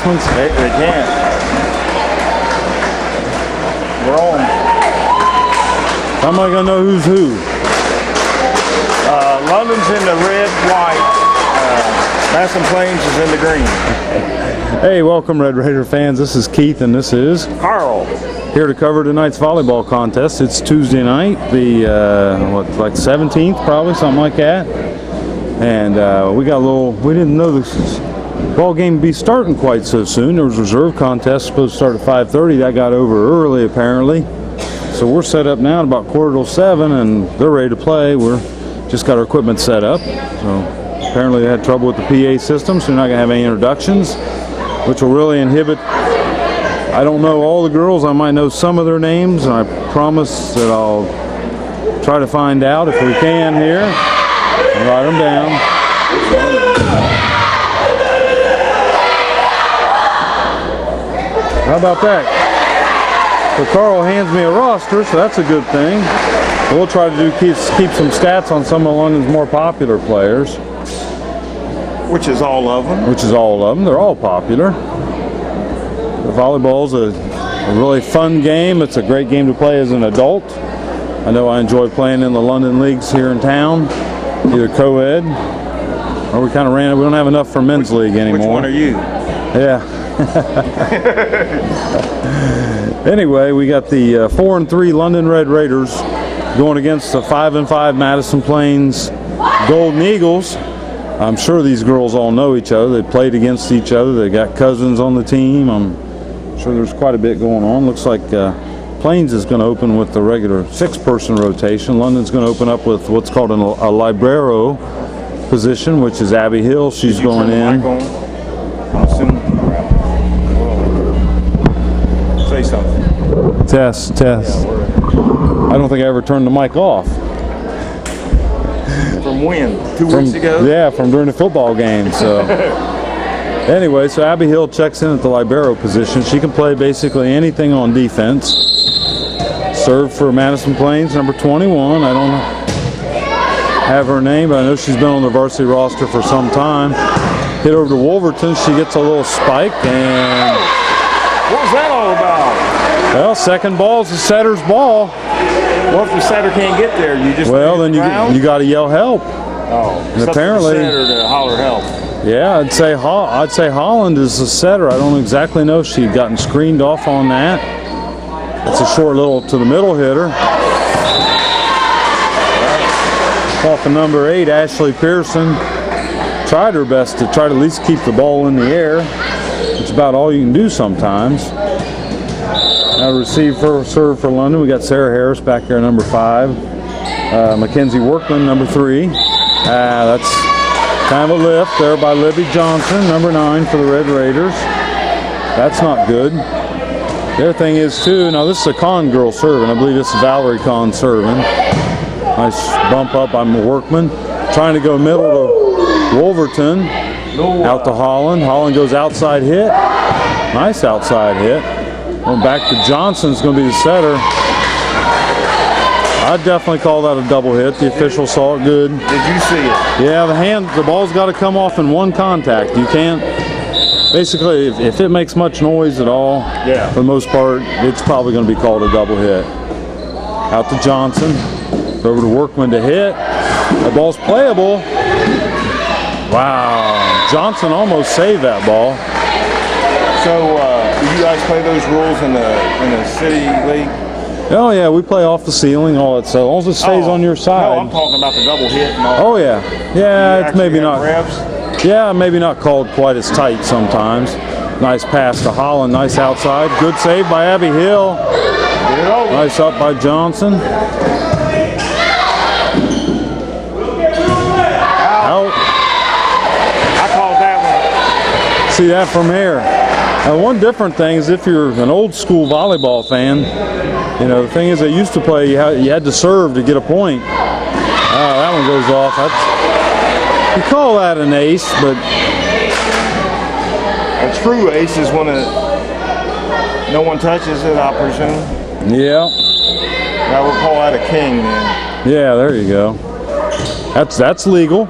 announcements? They can't. We're on. How am I going to know who's who? London's in the red, white. Madison Plains is in the green. Hey, welcome Red Raider fans. This is Keith and this is Carl. Here to cover tonight's volleyball contest. It's Tuesday night, the like 17th probably, something like that. And we didn't know this ball game would be starting quite so soon. There was a reserve contest supposed to start at 5:30. That got over early apparently. So we're set up now at about 6:45 and they're ready to play. We're just got our equipment set up. So apparently they had trouble with the PA system, so we're not going to have any introductions, which will really inhibit. I don't know all the girls. I might know some of their names, and I promise that I'll try to find out if we can here and write them down. How about that? So Carl hands me a roster, so that's a good thing. We'll try to keep some stats on some of London's more popular players. Which is all of them. Which is all of them. They're all popular. Volleyball's a really fun game. It's a great game to play as an adult. I know I enjoy playing in the London leagues here in town, either co-ed or we kind of ran it. We don't have enough for men's league anymore. Which one are you? Yeah. Anyway, we got the 4-3 London Red Raiders going against the 5-5 Madison Plains Golden Eagles. I'm sure these girls all know each other. They played against each other. They got cousins on the team. I'm sure there's quite a bit going on. Looks like Plains is going to open with the regular 6-person rotation. London's going to open up with what's called a libero position, which is Abby Hill. She's going in. Say something. Test. I don't think I ever turned the mic off. From when? 2 weeks ago? Yeah, from during the football game. So anyway, so Abby Hill checks in at the libero position. She can play basically anything on defense. Serve for Madison Plains, number 21. I don't have her name, but I know she's been on the varsity roster for some time. Hit over to Wolverton. She gets a little spike, and what was that all about? Well, second ball's the setter's ball. Well, if the setter can't get there, you just then you got to yell help. Oh, and apparently, the setter to holler help. Yeah, I'd say Holland is the setter. I don't exactly know if she'd gotten screened off on that. It's a short little to the middle hitter. Off of number 8, Ashley Pearson. Tried her best to try to at least keep the ball in the air. It's about all you can do sometimes. Now receive for serve for London. We got Sarah Harris back there, number 5. Mackenzie Workman, number 3. That's kind of a lift there by Libby Johnson, number 9 for the Red Raiders. That's not good. The other thing is too, now this is a Kahn girl serving. I believe this is Valerie Kahn serving. Nice bump up by Workman. Trying to go middle to Wolverton. Out to Holland. Holland goes outside hit. Nice outside hit. Going back to Johnson's going to be the setter. I'd definitely call that a double hit. The official saw it good. Did you see it? Yeah, the ball's got to come off in one contact. You can't, basically, if it makes much noise at all, for the most part, it's probably going to be called a double hit. Out to Johnson. Over to Workman to hit. The ball's playable. Wow. Johnson almost saved that ball. So, do you guys play those rules in the city league? Oh yeah, we play off the ceiling, all that stuff. As long as it stays on your side. No, I'm talking about the double hit and all. Oh yeah, yeah. It's maybe not. Reps? Yeah, maybe not called quite as tight sometimes. Nice pass to Holland. Nice outside. Good save by Abby Hill. Nice up by Johnson. Out. I called that one. See that from here. Now, one different thing is if you're an old school volleyball fan, you know, the thing is they used to play, you had to serve to get a point. That one goes off. You call that an ace, but a true ace is when no one touches it, I presume. Yeah. I would call that a king then. Yeah, there you go. That's legal.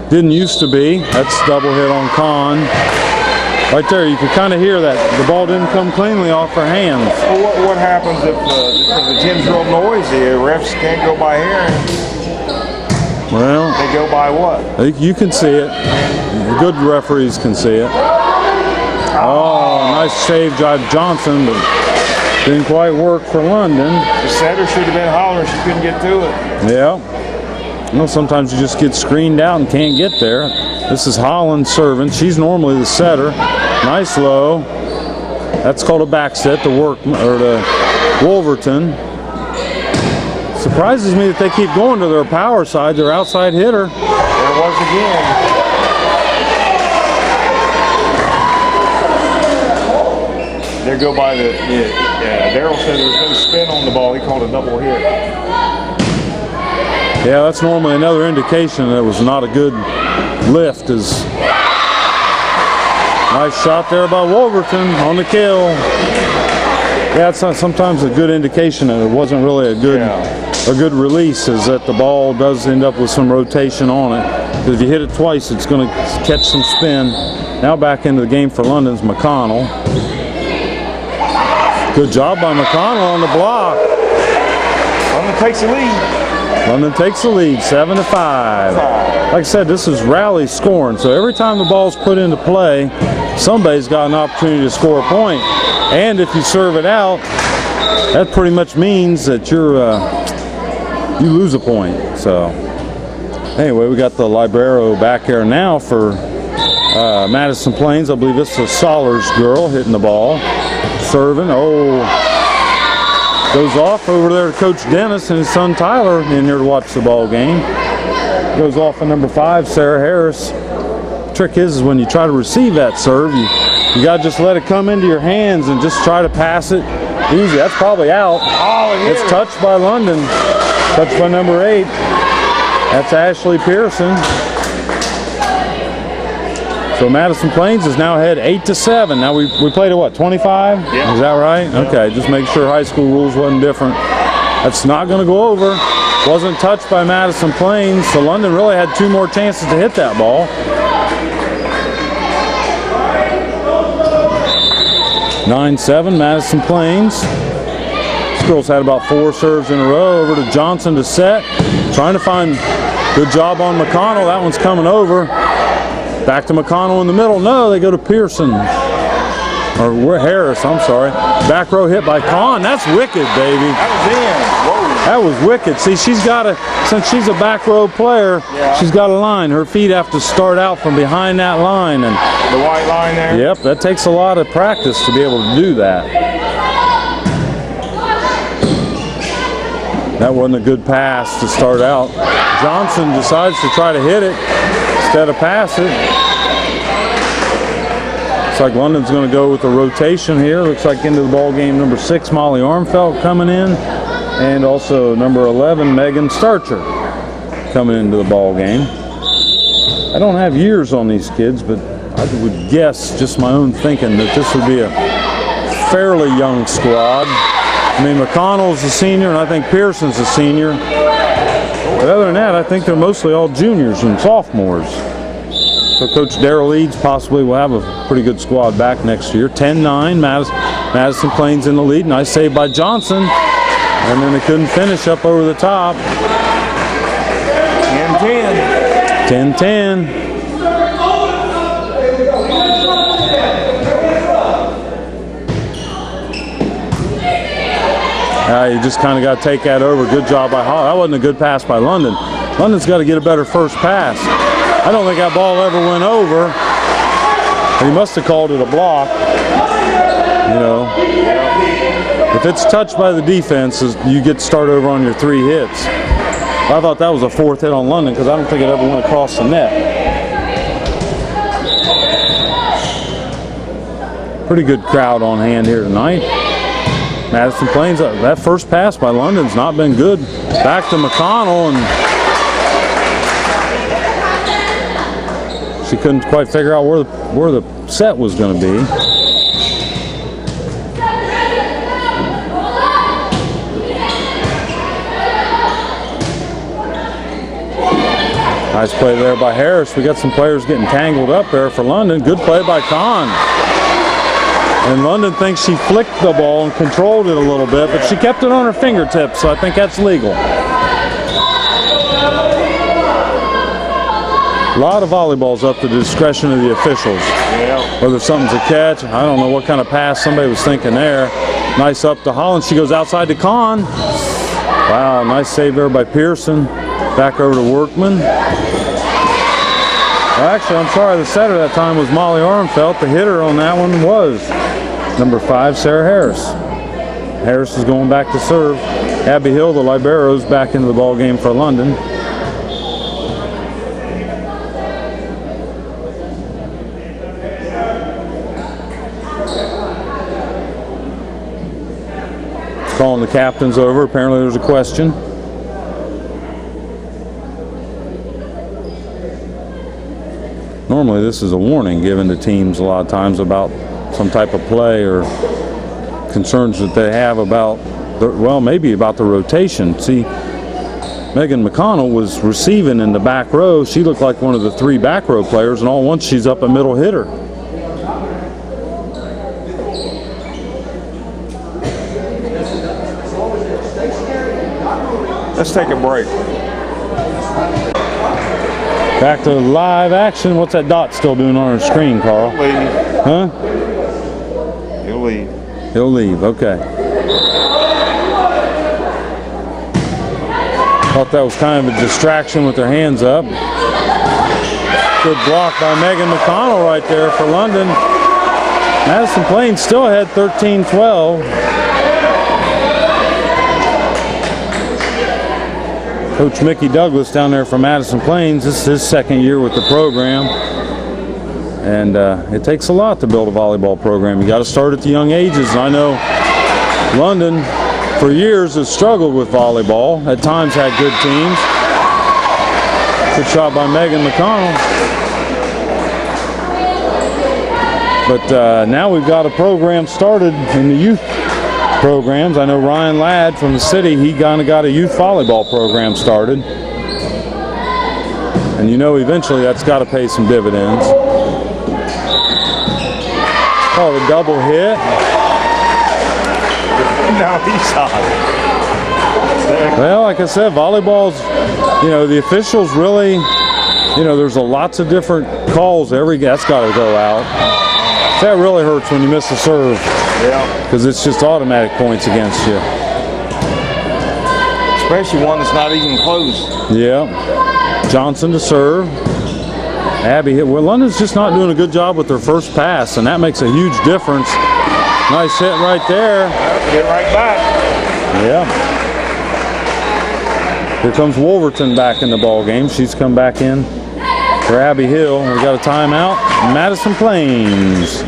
Didn't used to be. That's double hit on Kahn. Right there, you could kind of hear that the ball didn't come cleanly off her hands. Well, what happens if the gym's real noisy? Refs can't go by hearing. Well, they go by what? You can see it. Good referees can see it. Oh, nice save by Johnson, but didn't quite work for London. The setter should have been hollering. She couldn't get to it. Yeah. You know, sometimes you just get screened out and can't get there. This is Holland serving. She's normally the setter. Nice low. That's called a back set to Wolverton. Surprises me that they keep going to their power side, their outside hitter. There it was again. There go by the, Darryl said there was no spin on the ball. He called a double hit. Yeah, that's normally another indication that it was not a good lift. Nice shot there by Wolverton on the kill. Yeah, it's sometimes a good indication that it wasn't really a good release, is that the ball does end up with some rotation on it. Because if you hit it twice, it's going to catch some spin. Now back into the game for London's McConnell. Good job by McConnell on the block. London takes the lead. London takes the lead, 7-5. Like I said, this is rally scoring. So every time the ball's put into play, somebody's got an opportunity to score a point. And if you serve it out, that pretty much means that you lose a point. So anyway, we got the libero back here now for Madison Plains. I believe this is a Sollers girl hitting the ball. Serving. Oh, goes off over there to Coach Dennis and his son Tyler in here to watch the ball game. Goes off at number 5, Sarah Harris. Trick is when you try to receive that serve, you got to just let it come into your hands and just try to pass it easy. That's probably out. Oh, it's touched by London. Touched by number 8. That's Ashley Pearson. So Madison Plains is now ahead 8-7. Now we played at what, 25? Yeah. Is that right? Yeah. Okay, just make sure high school rules wasn't different. That's not going to go over. Wasn't touched by Madison Plains, so London really had 2 more chances to hit that ball. 9-7, Madison Plains. This girl's had about 4 serves in a row. Over to Johnson to set. Trying to find good job on McConnell. That one's coming over. Back to McConnell in the middle. No, they go to Pearson. Or Harris, I'm sorry. Back row hit by Kahn. That's wicked, baby. That was in. Whoa. That was wicked. See, she's got to, since she's a back row player, she's got a line. Her feet have to start out from behind that line. And the white line there? Yep, that takes a lot of practice to be able to do that. That wasn't a good pass to start out. Johnson decides to try to hit it instead of pass it. Looks like London's going to go with a rotation here. Looks like into the ball game number 6, Molly Armfelt coming in. And also number 11, Megan Starcher coming into the ball game. I don't have years on these kids, but I would guess, just my own thinking, that this would be a fairly young squad. I mean, McConnell's a senior, and I think Pearson's a senior. But other than that, I think they're mostly all juniors and sophomores. So Coach Darryl Eads possibly will have a pretty good squad back next year. 10-9, Madison Plains in the lead. Nice save by Johnson. And then they couldn't finish up over the top. 10-10. 10-10. You just kind of got to take that over. Good job by Hall. That wasn't a good pass by London. London's got to get a better first pass. I don't think that ball ever went over. He must have called it a block. You know, if it's touched by the defense, you get to start over on your 3 hits. I thought that was a 4th hit on London because I don't think it ever went across the net. Pretty good crowd on hand here tonight. Madison Plains, that first pass by London's not been good. Back to McConnell, and she couldn't quite figure out where the set was going to be. Nice play there by Harris. We got some players getting tangled up there for London. Good play by Kahn. And London thinks she flicked the ball and controlled it a little bit, but she kept it on her fingertips, so I think that's legal. A lot of volleyballs up to the discretion of the officials. Yeah. Whether something's a catch, I don't know what kind of pass somebody was thinking there. Nice up to Holland. She goes outside to Kahn. Wow, nice save there by Pearson. Back over to Workman. Well, actually, I'm sorry, the setter that time was Molly Armfelt. The hitter on that one was number 5, Sarah Harris. Harris is going back to serve. Abby Hill, the libero's back into the ball game for London. Calling the captains over. Apparently there's a question. Normally this is a warning given to teams a lot of times about some type of play or concerns that they have about, well, maybe about the rotation. See, Megan McConnell was receiving in the back row. She looked like one of the 3 back row players, and all at once she's up a middle hitter. Let's take a break. Back to live action. What's that dot still doing on our screen, Carl? He'll leave. Huh? He'll leave. He'll leave, okay. Thought that was kind of a distraction with their hands up. Good block by Megan McConnell right there for London. Madison Plains still ahead 13-12. Coach Mickey Douglas down there from Madison Plains. This is his 2nd year with the program. And it takes a lot to build a volleyball program. You got to start at the young ages. And I know London, for years, has struggled with volleyball. At times had good teams. Good shot by Megan McConnell. But now we've got a program started in the youth programs. I know Ryan Ladd from the city, he kind of got a youth volleyball program started. And you know eventually that's got to pay some dividends. Oh, the double hit. Now he's hot. Well, like I said, volleyball's, you know, the officials really, you know, there's lots of different calls. That's got to go out. That really hurts when you miss a serve. Yeah. Because it's just automatic points against you. Especially one that's not even close. Yeah. Johnson to serve. Abby hit. Well, London's just not doing a good job with their first pass, and that makes a huge difference. Nice hit right there. Get right back. Yeah. Here comes Wolverton back in the ball game. She's come back in for Abby Hill. We got a timeout. Madison Plains.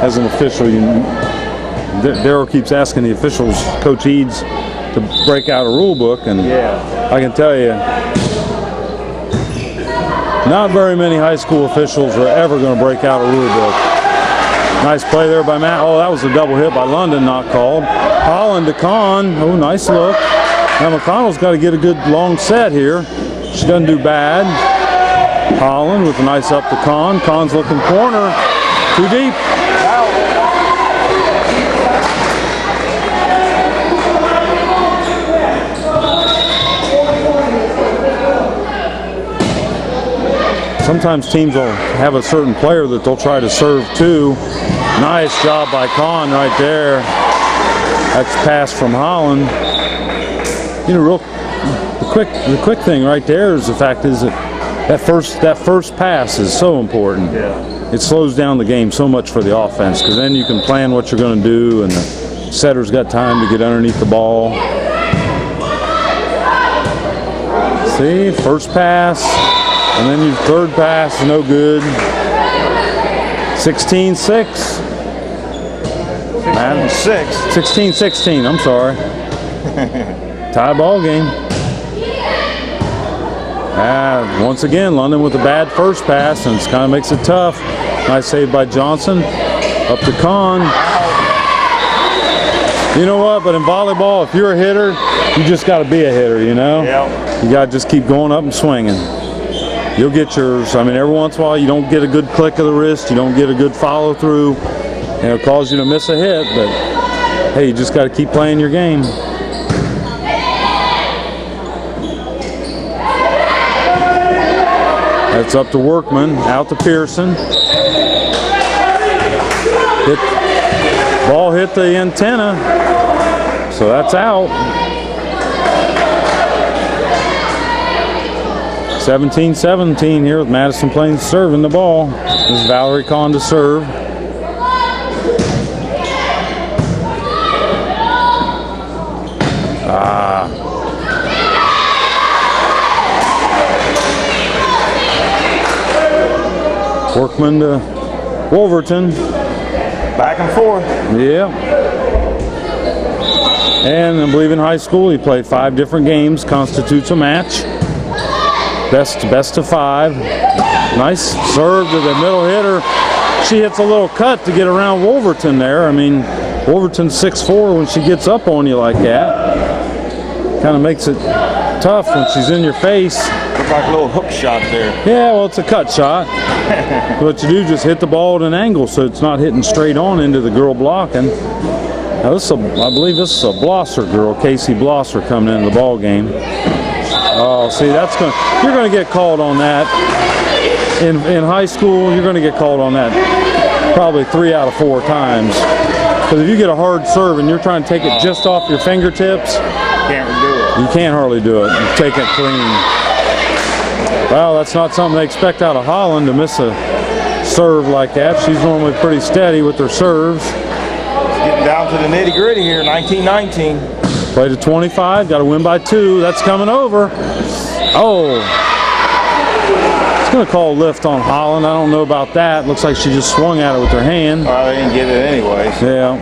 As an official, Darryl keeps asking the officials, Coach Eads, to break out a rule book, and I can tell you, not very many high school officials are ever going to break out a rule book. Nice play there by Matt. Oh, that was a double hit by London, not called. Holland to Kahn. Oh, nice look. Now McConnell's got to get a good long set here. She doesn't do bad. Holland with a nice up to Kahn. Kahn's looking corner. Too deep. Sometimes teams will have a certain player that they'll try to serve to. Nice job by Kahn right there. That's pass from Holland. You know, the quick thing right there is the fact is that first pass is so important. Yeah. It slows down the game so much for the offense, because then you can plan what you're going to do, and the setter's got time to get underneath the ball. See, first pass. And then your third pass is no good. 16-6. 16-16, I'm sorry. Tie ball game. Once again, London with a bad first pass, and it kind of makes it tough. Nice save by Johnson. Up to Kahn. You know what? But in volleyball, if you're a hitter, you just got to be a hitter, you know? Yeah. You got to just keep going up and swinging. You'll get yours. I mean, every once in a while, you don't get a good click of the wrist. You don't get a good follow through. And it'll cause you to miss a hit. But, hey, you just got to keep playing your game. That's up to Workman, out to Pearson. Ball hit the antenna, so that's out. 17-17 here with Madison Plains serving the ball. This is Valerie Kahn to serve. Workman to Wolverton. Back and forth. Yeah. And I believe in high school he played 5 different games, constitutes a match. Best of 5. Nice serve to the middle hitter. She hits a little cut to get around Wolverton there. I mean, Wolverton's 6'4", when she gets up on you like that. Kind of makes it tough when she's in your face. Looks like a little hook shot there. Yeah, well, it's a cut shot. What you do, just hit the ball at an angle so it's not hitting straight on into the girl blocking. Now this is I believe this is a Blosser girl, Casey Blosser, coming into the ball game. Oh, see, you're going to get called on that. In high school, you're going to get called on that probably 3 out of 4 times. Because if you get a hard serve and you're trying to take it just off your fingertips, Can't do it. you can't hardly do it. You take it clean. Well, that's not something they expect out of Holland, to miss a serve like that. She's normally pretty steady with her serves. Getting down to the nitty gritty here, 19-19. Play to 25, got to win by 2. That's coming over. Oh. It's going to call a lift on Holland. I don't know about that. Looks like she just swung at it with her hand. Well, they didn't get it anyways. Yeah.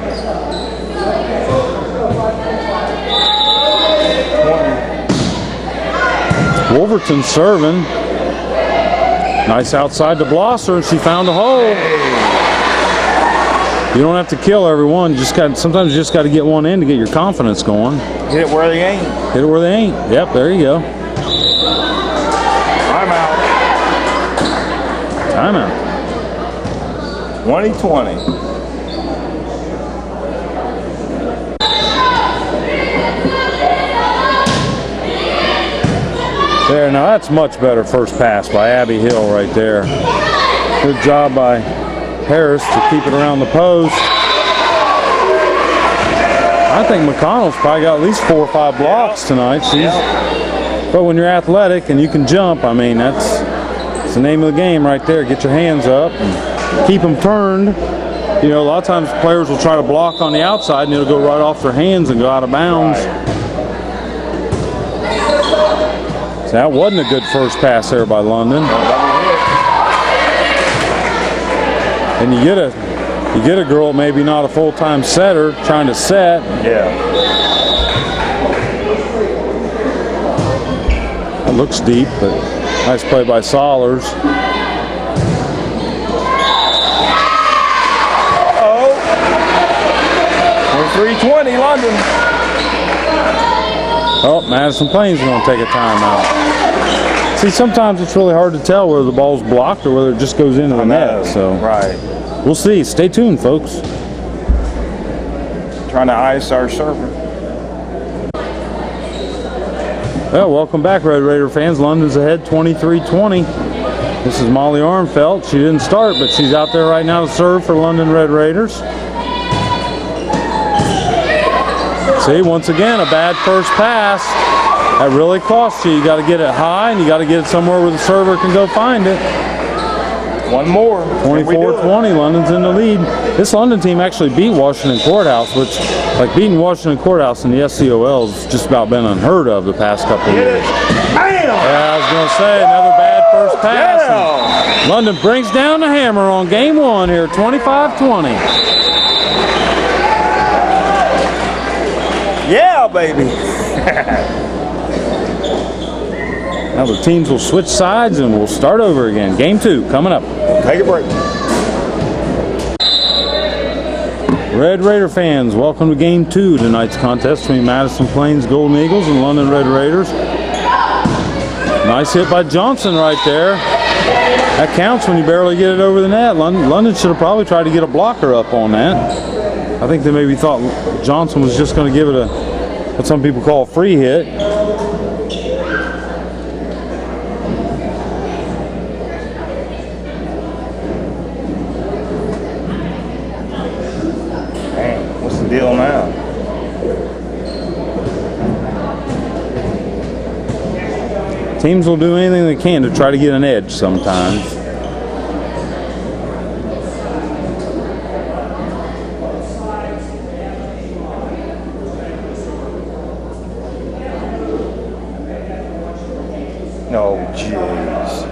Wolverton serving. Nice outside to Blosser, and she found a hole. You don't have to kill everyone. Sometimes you just got to get one in to get your confidence going. Hit it where they ain't. Hit it where they ain't. Yep, there you go. Timeout. Timeout. 20-20. There, now that's much better first pass by Abby Hill right there. Good job by Harris to keep it around the post. I think McConnell's probably got at least 4 or 5 blocks tonight. But when you're athletic and you can jump, I mean, that's the name of the game right there. Get your hands up and keep them turned. You know, a lot of times players will try to block on the outside and it'll go right off their hands and go out of bounds. So that wasn't a good first pass there by London. And you get a girl, maybe not a full-time setter, trying to set. Yeah. That looks deep, but nice play by Sollers. Oh. 3:20, London. Oh, Madison Plains is going to take a timeout. See, sometimes it's really hard to tell whether the ball's blocked or whether it just goes into the net. So right. We'll see. Stay tuned, folks. Trying to ice our server. Well, welcome back, Red Raider fans. London's ahead 23-20. This is Molly Armfeldt. She didn't start, but she's out there right now to serve for London Red Raiders. See, once again, a bad first pass. That really costs you. You got to get it high, and you got to get it somewhere where the server can go find it. One more. 24-20, London's in the lead. This London team actually beat Washington Courthouse, which, like, beating Washington Courthouse in the SCOL has just about been unheard of the past couple of years. Bam! Yeah, I was going to say, another bad first pass. Yeah. London brings down the hammer on game 1 here, 25-20. Yeah, baby. Now the teams will switch sides and we'll start over again. Game 2 coming up. Take a break. Red Raider fans, welcome to Game 2, tonight's contest between Madison Plains Golden Eagles and London Red Raiders. Nice hit by Johnson right there. That counts when you barely get it over the net. London should have probably tried to get a blocker up on that. I think they maybe thought Johnson was just going to give it what some people call a free hit. What's the deal now? Teams will do anything they can to try to get an edge sometimes. No, jeez.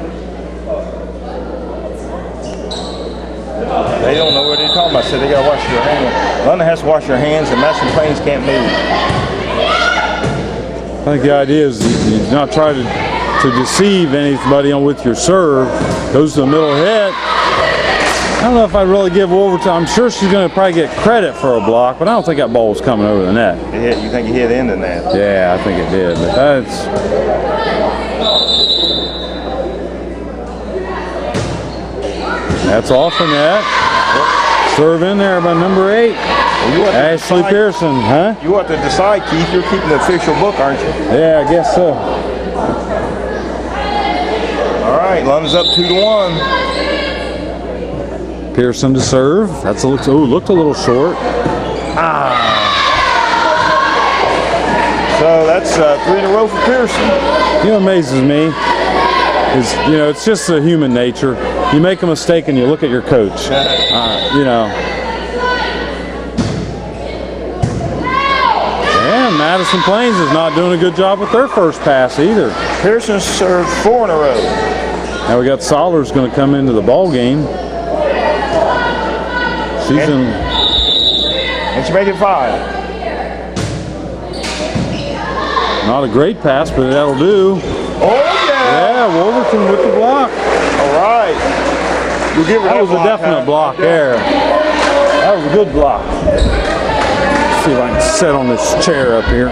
They don't know what they're talking about. So they gotta wash your hands. London has to wash your hands, and Madison Plains can't move. I think the idea is you not try to deceive anybody with your serve. Goes to the middle hit. I don't know if I really give over to. I'm sure she's going to probably get credit for a block, but I don't think that ball was coming over the net. You think he hit in the net? Yeah, I think it did. But that's off the net. Serve in there by number 8. Well, Ashley Pearson, huh? You have to decide, Keith. You're keeping the official book, aren't you? Yeah, I guess so. All right, London's up 2-1. Pearson to serve. That's looked a little short. So that's 3 in a row for Pearson. You know, what amazes me is, it's just a human nature. You make a mistake and you look at your coach. And Madison Plains is not doing a good job with their first pass either. Pearson served 4 in a row. Now we got Sollers going to come into the ball game. And she made it 5. Not a great pass, but that'll do. Oh yeah! Yeah, Wolverton with the block. All right. That was a definite block there. That was a good block. Let's see if I can sit on this chair up here.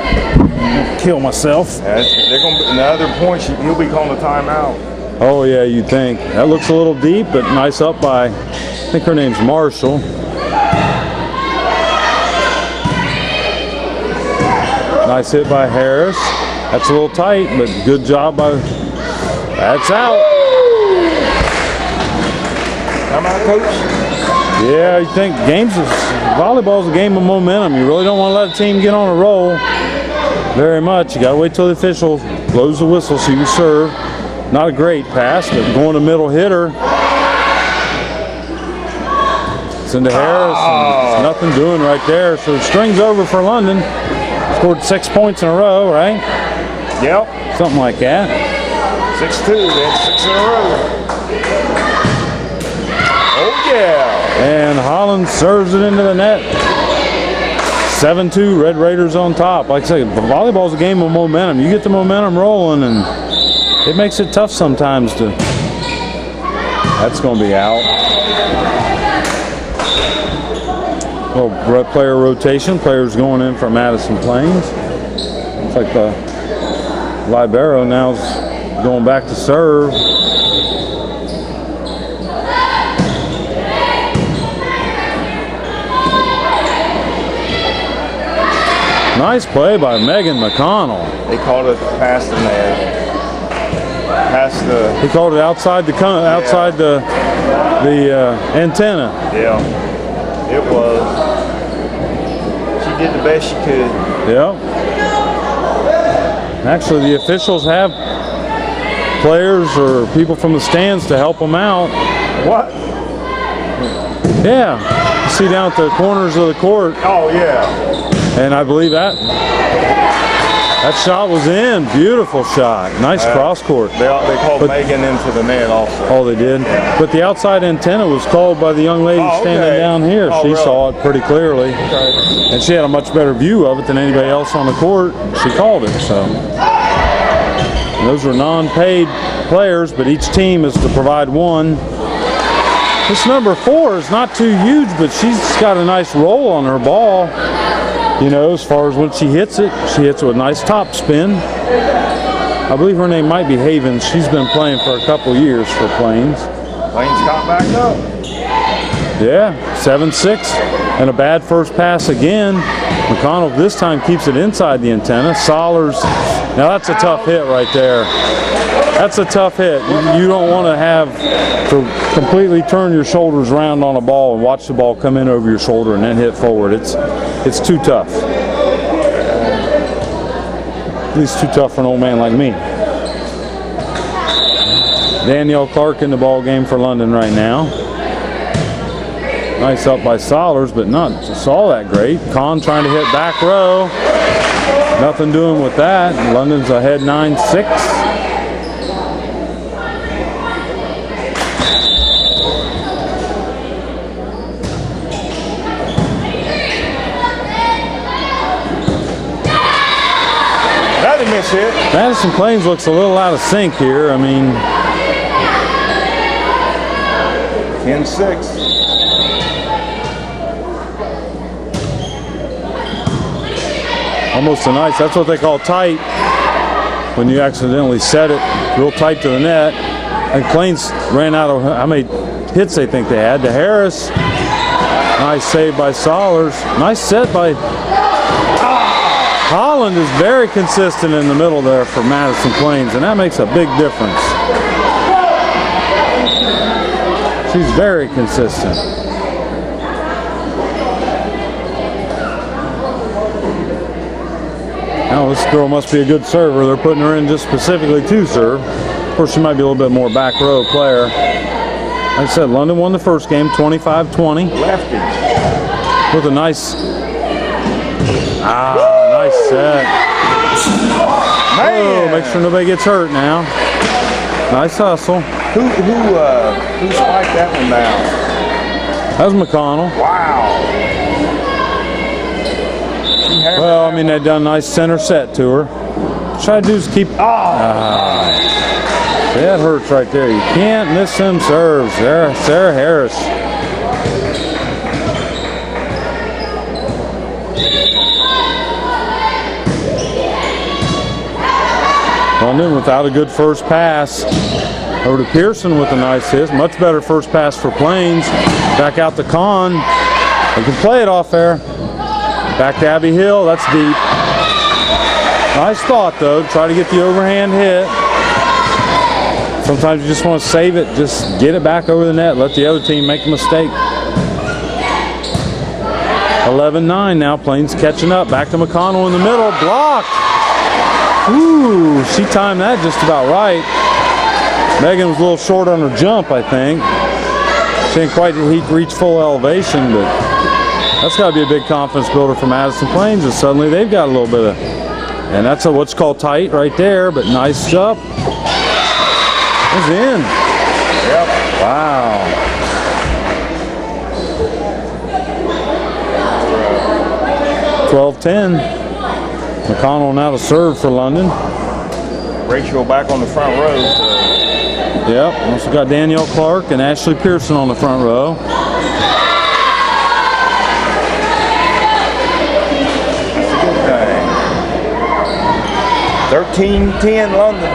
Kill myself. Yeah, they're going to another point. He'll be calling a timeout. Oh yeah, you'd think. That looks a little deep, but nice up by, I think her name's Marshall. Nice hit by Harris. That's a little tight, but good job by, that's out. Come out, coach. Yeah, you think volleyball's a game of momentum. You really don't want to let a team get on a roll very much. You got to wait till the official blows the whistle so you serve. Not a great pass, but going to middle hitter. It's into Harris. And nothing doing right there. So the string's over for London. Scored 6 points in a row, right? Yep. Something like that. 6-2. They had 6 in a row. Oh yeah. And Holland serves it into the net. 7-2, Red Raiders on top. Like I say, volleyball's a game of momentum. You get the momentum rolling, and it makes it tough sometimes to. That's going to be out. Little player rotation. Players going in for Madison Plains. Looks like the libero now's going back to serve. Nice play by Megan McConnell. They called it past the net. He called it outside the antenna. Yeah, it was. She did the best she could. Yeah. Actually, the officials have players or people from the stands to help them out. What? Yeah. You see down at the corners of the court. Oh yeah. And I believe that shot was in. Beautiful shot. Nice cross court. They called Megan into the net also. Oh, they did? Yeah. But the outside antenna was called by the young lady standing down here. She really saw it pretty clearly. Okay. And she had a much better view of it than anybody else on the court. She called it. So and those were non-paid players, but each team is to provide one. This number 4 is not too huge, but she's got a nice roll on her ball. You know, as far as when she hits it with a nice top spin. I believe her name might be Havens. She's been playing for a couple years for Plains. Plains caught back up. Yeah, 7-6. And a bad first pass again. McConnell this time keeps it inside the antenna. Sollers, now that's a tough hit right there. That's a tough hit. You don't want to have to completely turn your shoulders around on a ball and watch the ball come in over your shoulder and then hit forward. It's too tough. At least too tough for an old man like me. Danielle Clark in the ball game for London right now. Nice up by Sollers, but not all that great. Kahn trying to hit back row. Nothing doing with that. London's ahead 9-6. Another miss hit. Madison Plains looks a little out of sync here. I mean, 10-6. almost a nice, that's what they call tight, when you accidentally set it real tight to the net. And Plains ran out of how many hits they think they had. To Harris, nice save by Sollers. Nice set by Holland. Is very consistent in the middle there for Madison Plains, and that makes a big difference. She's very consistent. Now this girl must be a good server. They're putting her in just specifically to serve. Of course, she might be a little bit more back row player. Like I said, London won the first game 25-20. Lefty. With a nice, nice set. Man. Oh, make sure nobody gets hurt now. Nice hustle. Who spiked that one down? That was McConnell. Wow. Well, I mean, they've done a nice center set to her. Try to do is keep. That hurts right there. You can't miss them serves. Sarah Harris. London without a good first pass. Over to Pearson with a nice hit. Much better first pass for Plains. Back out to Kahn. They can play it off there. Back to Abby Hill. That's deep. Nice thought, though. Try to get the overhand hit. Sometimes you just want to save it. Just get it back over the net. Let the other team make a mistake. 11-9 now. Plains catching up. Back to McConnell in the middle. Blocked. Ooh, she timed that just about right. Megan was a little short on her jump, I think. She didn't quite reach full elevation, but that's got to be a big confidence builder for Madison Plains. And suddenly they've got a little bit of, and that's what's called tight right there, but nice up. It's in. Yep. Wow. (12-10). McConnell now to serve for London. Rachel back on the front row. Yep. Also got Danielle Clark and Ashley Pearson on the front row. That's a good thing. 13-10 London.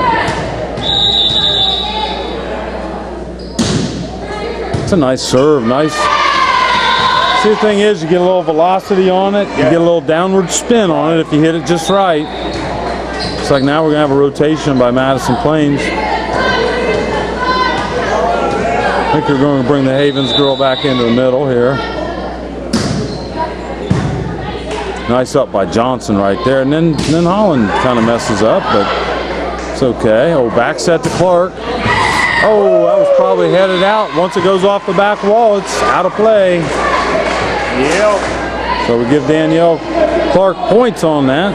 It's a nice serve. Nice. See, the thing is, you get a little velocity on it. You get a little downward spin on it if you hit it just right. It's like now we're going to have a rotation by Madison Plains. I think they're going to bring the Havens girl back into the middle here. Nice up by Johnson right there. And then Holland kind of messes up, but it's okay. Oh, back set to Clark. Oh, that was probably headed out. Once it goes off the back wall, it's out of play. Yep. So we give Danielle Clark points on that.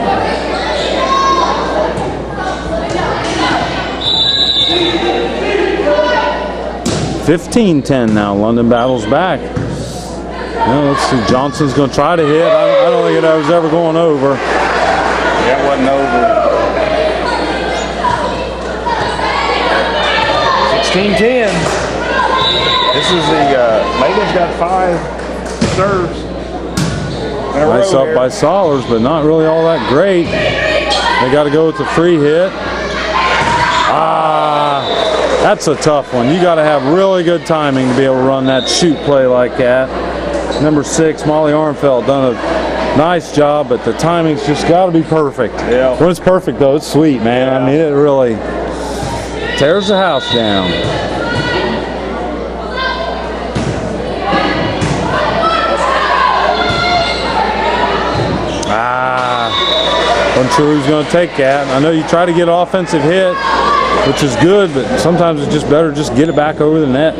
(15-10) now. London battles back. Now let's see. Johnson's going to try to hit. I don't think it was ever going over. That wasn't over. 16-10. This is the, Megan's got 5 serves. Nice up by Solers, but not really all that great. They got to go with the free hit. That's a tough one. You got to have really good timing to be able to run that shoot play like that. Number 6, Molly Armfeld, done a nice job, but the timing's just got to be perfect. Yeah. When it's perfect, though, it's sweet, man. Yeah. I mean, it really tears the house down. Wasn't sure who's going to take that. I know you try to get an offensive hit, which is good, but sometimes it's just better just get it back over the net.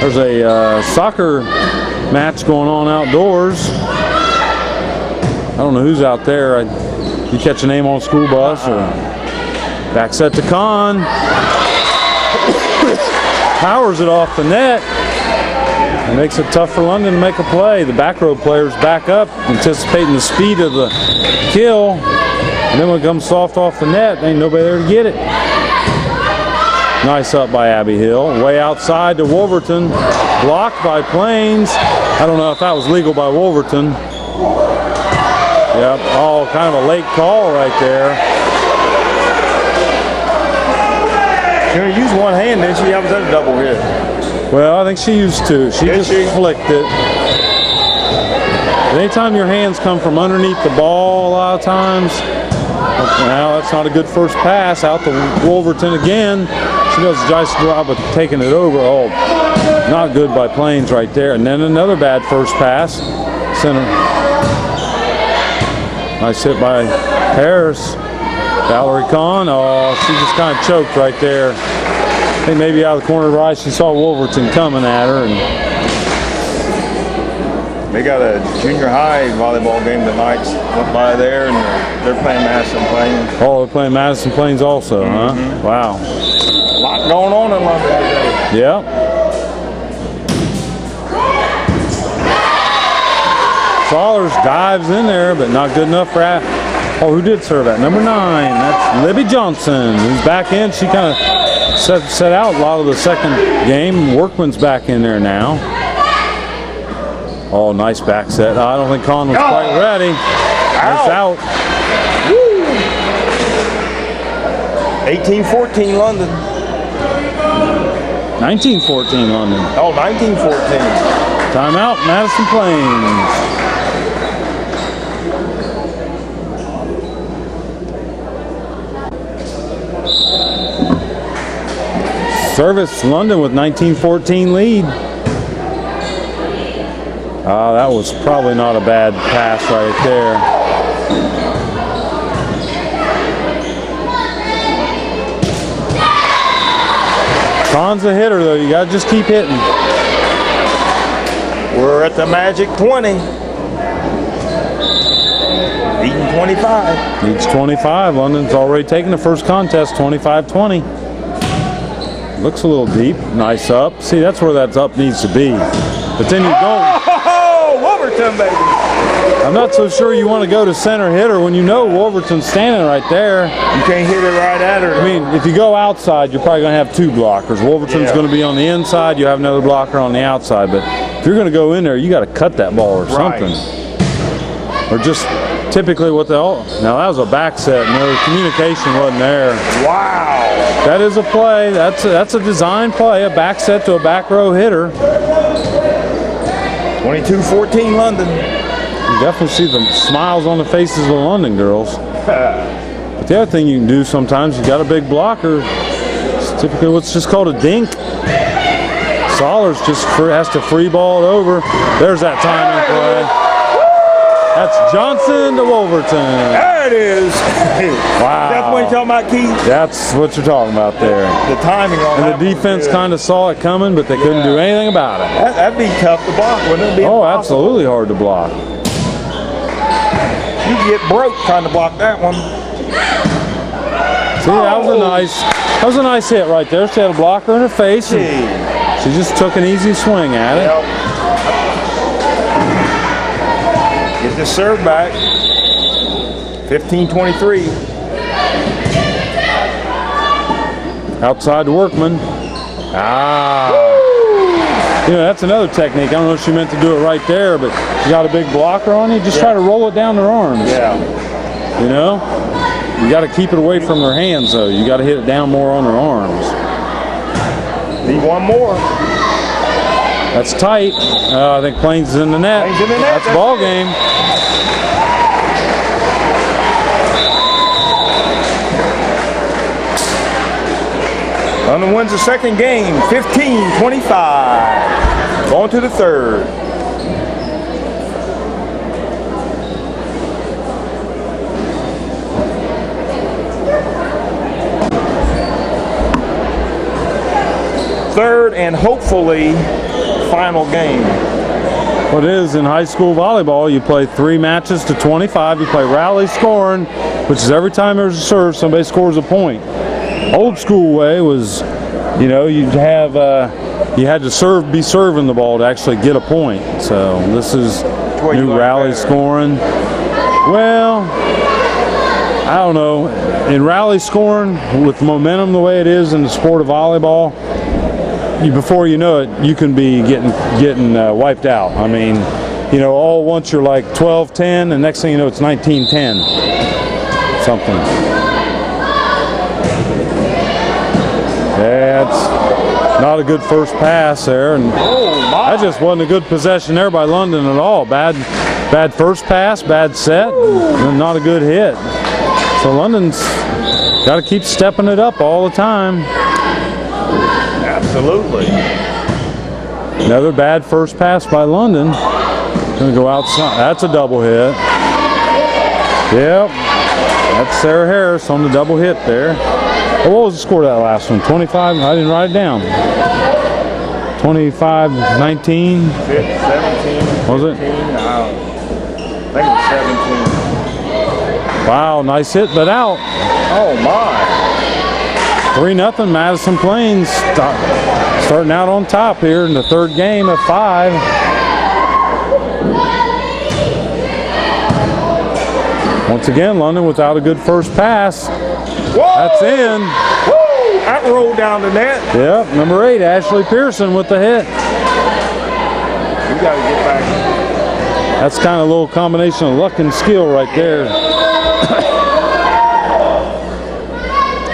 There's a soccer match going on outdoors. I don't know who's out there. You catch a name on a school bus or back set to Kahn. Powers it off the net. It makes it tough for London to make a play. The back row players back up, anticipating the speed of the kill. And then when it comes soft off the net, ain't nobody there to get it. Nice up by Abby Hill. Way outside to Wolverton. Blocked by Plains. I don't know if that was legal by Wolverton. Yep. Oh, kind of a late call right there. She only used one hand, didn't she? How was that a double hit? Well, I think she used two. She just flicked it. Anytime your hands come from underneath the ball, a lot of times, now that's not a good first pass. Out to Wolverton again. She does a nice job of taking it over. Oh, not good by Plains right there. And then another bad first pass. Center. Nice hit by Harris. Valerie Kahn. Oh, she just kind of choked right there. I think maybe out of the corner of her eye she saw Wolverton coming at her. And they got a junior high volleyball game tonight. Went by there, and they're playing Madison Plains. Oh, they're playing Madison Plains also, huh? Wow. A lot going on in London today. Yeah. Solers dives in there, but not good enough for that. Oh, who did serve that? Number 9. That's Libby Johnson, who's back in. She kind of set out a lot of the second game. Workman's back in there now. Oh, nice back set. I don't think Kahn was quite ready. Nice out. 18-14 London. 19-14 London. Oh, 19-14. Timeout, Madison Plains. Service London with 19-14 lead. That was probably not a bad pass right there. Kahn's a hitter though, you gotta just keep hitting. We're at the magic 20. Beating 25. Needs 25. London's already taken the first contest, 25-20. Looks a little deep. Nice up. See, that's where that up needs to be. But then you don't. Oh, Wolverton, baby. I'm not so sure you want to go to center hitter when you know Wolverton's standing right there. You can't hit it right at her. I mean, if you go outside, you're probably going to have 2 blockers. Wolverton's going to be on the inside. You have another blocker on the outside. But if you're going to go in there, you got to cut that ball or something. Or just typically what the now that was a back set. No communication wasn't there. Wow. That is a play. That's a design play. A back set to a back row hitter. 22-14 London. You definitely see the smiles on the faces of the London girls. But the other thing you can do sometimes, you got a big blocker. It's typically what's just called a dink. Solers just has to free ball it over. There's that timing play. That's Johnson to Wolverton. There it is. Wow. That's what you're talking about, Keith? That's what you're talking about there. The timing on that. And the defense kind of saw it coming, but they couldn't do anything about it. That'd be tough to block, wouldn't it? Oh, absolutely hard to block. You get broke trying to block that one. See, that was a nice hit right there. She had a blocker in her face. And she just took an easy swing at it. Get the serve back. 15-23. Outside to Workman. Ah. You know, that's another technique. I don't know if she meant to do it right there, but you got a big blocker on you, just try to roll it down their arms. Yeah. You know? You got to keep it away from their hands, though. You got to hit it down more on their arms. Need one more. That's tight. I think Plains is in the net. Plains in the net. That's ball game. London wins the second game, 15-25. Going to the third. Third and hopefully final game. What it is in high school volleyball, you play 3 matches to 25. You play rally scoring, which is every time there's a serve, somebody scores a point. Old school way was, you know, you had to be serving the ball to actually get a point. So this is new rally scoring. Well, I don't know. In rally scoring, with momentum the way it is in the sport of volleyball, before you know it, you can be getting wiped out. I mean, you know, all once you're like 12-10, and next thing you know, it's 19-10. Something. That's not a good first pass there, and that just wasn't a good possession there by London at all. Bad first pass, bad set, and not a good hit. So London's got to keep stepping it up all the time. Absolutely. Another bad first pass by London. Going to go outside. That's a double hit. Yep. That's Sarah Harris on the double hit there. Oh, what was the score of that last one? 25? I didn't write it down. 25-19? 17. Was it? 15, I think it was 17. Wow, nice hit, but out. Oh, my. 3-0 Madison Plains starting out on top here in the third game at 5. Once again, London without a good first pass. Whoa! That's in. Woo! That rolled down the net. Yep, number 8, Ashley Pearson with the hit. You got to get back. That's kind of a little combination of luck and skill right there.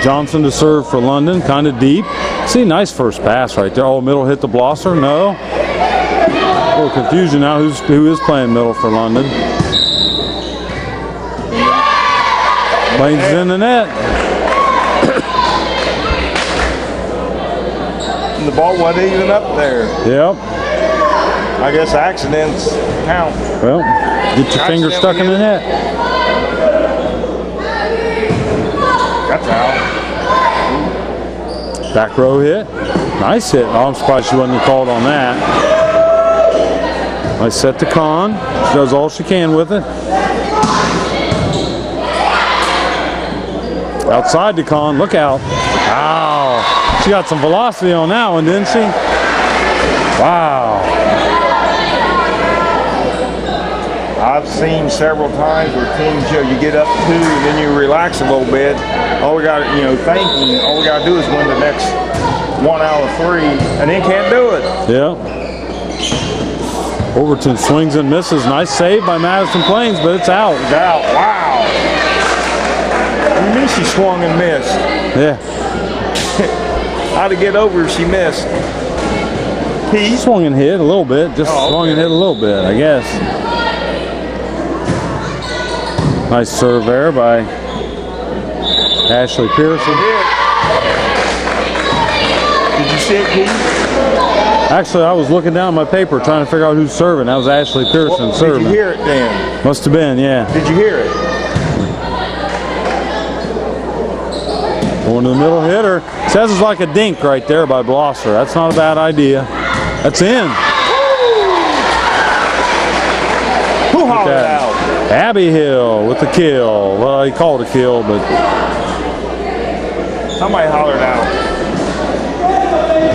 Johnson to serve for London, kind of deep. See, nice first pass right there. Oh, middle hit the blosser. No. A little confusion now. Who is playing middle for London? Plains is in the net. And the ball wasn't even up there. Yep. I guess accidents count. Well, get your finger stuck in the net. That's out. Back row hit. Nice hit. Oh, I'm surprised she wasn't called on that. Nice set to Kahn. She does all she can with it. Outside to Kahn. Look out. Wow. She got some velocity on that one, didn't she? Wow. I've seen several times where teams, you know, you get up 2 and then you relax a little bit. All we got, you know, thinking, all we got to do is win the next 1 out of 3, and then can't do it. Yeah. Overton swings and misses. Nice save by Madison Plains, but it's out. It's out. Wow. You knew she swung and missed. Yeah. How to get over if she missed? He swung and hit a little bit. Just swung and hit a little bit, I guess. Nice serve there by Ashley Pearson. Did you see it, Keith? Actually, I was looking down my paper trying to figure out who's serving. That was Ashley Pearson serving. Did you hear it, Dan? Must have been, yeah. Did you hear it? Going to the middle hitter. Says it's like a dink right there by Blosser. That's not a bad idea. That's in. Who hollered out? Abby Hill with the kill. Well, he called a kill, but somebody hollered out.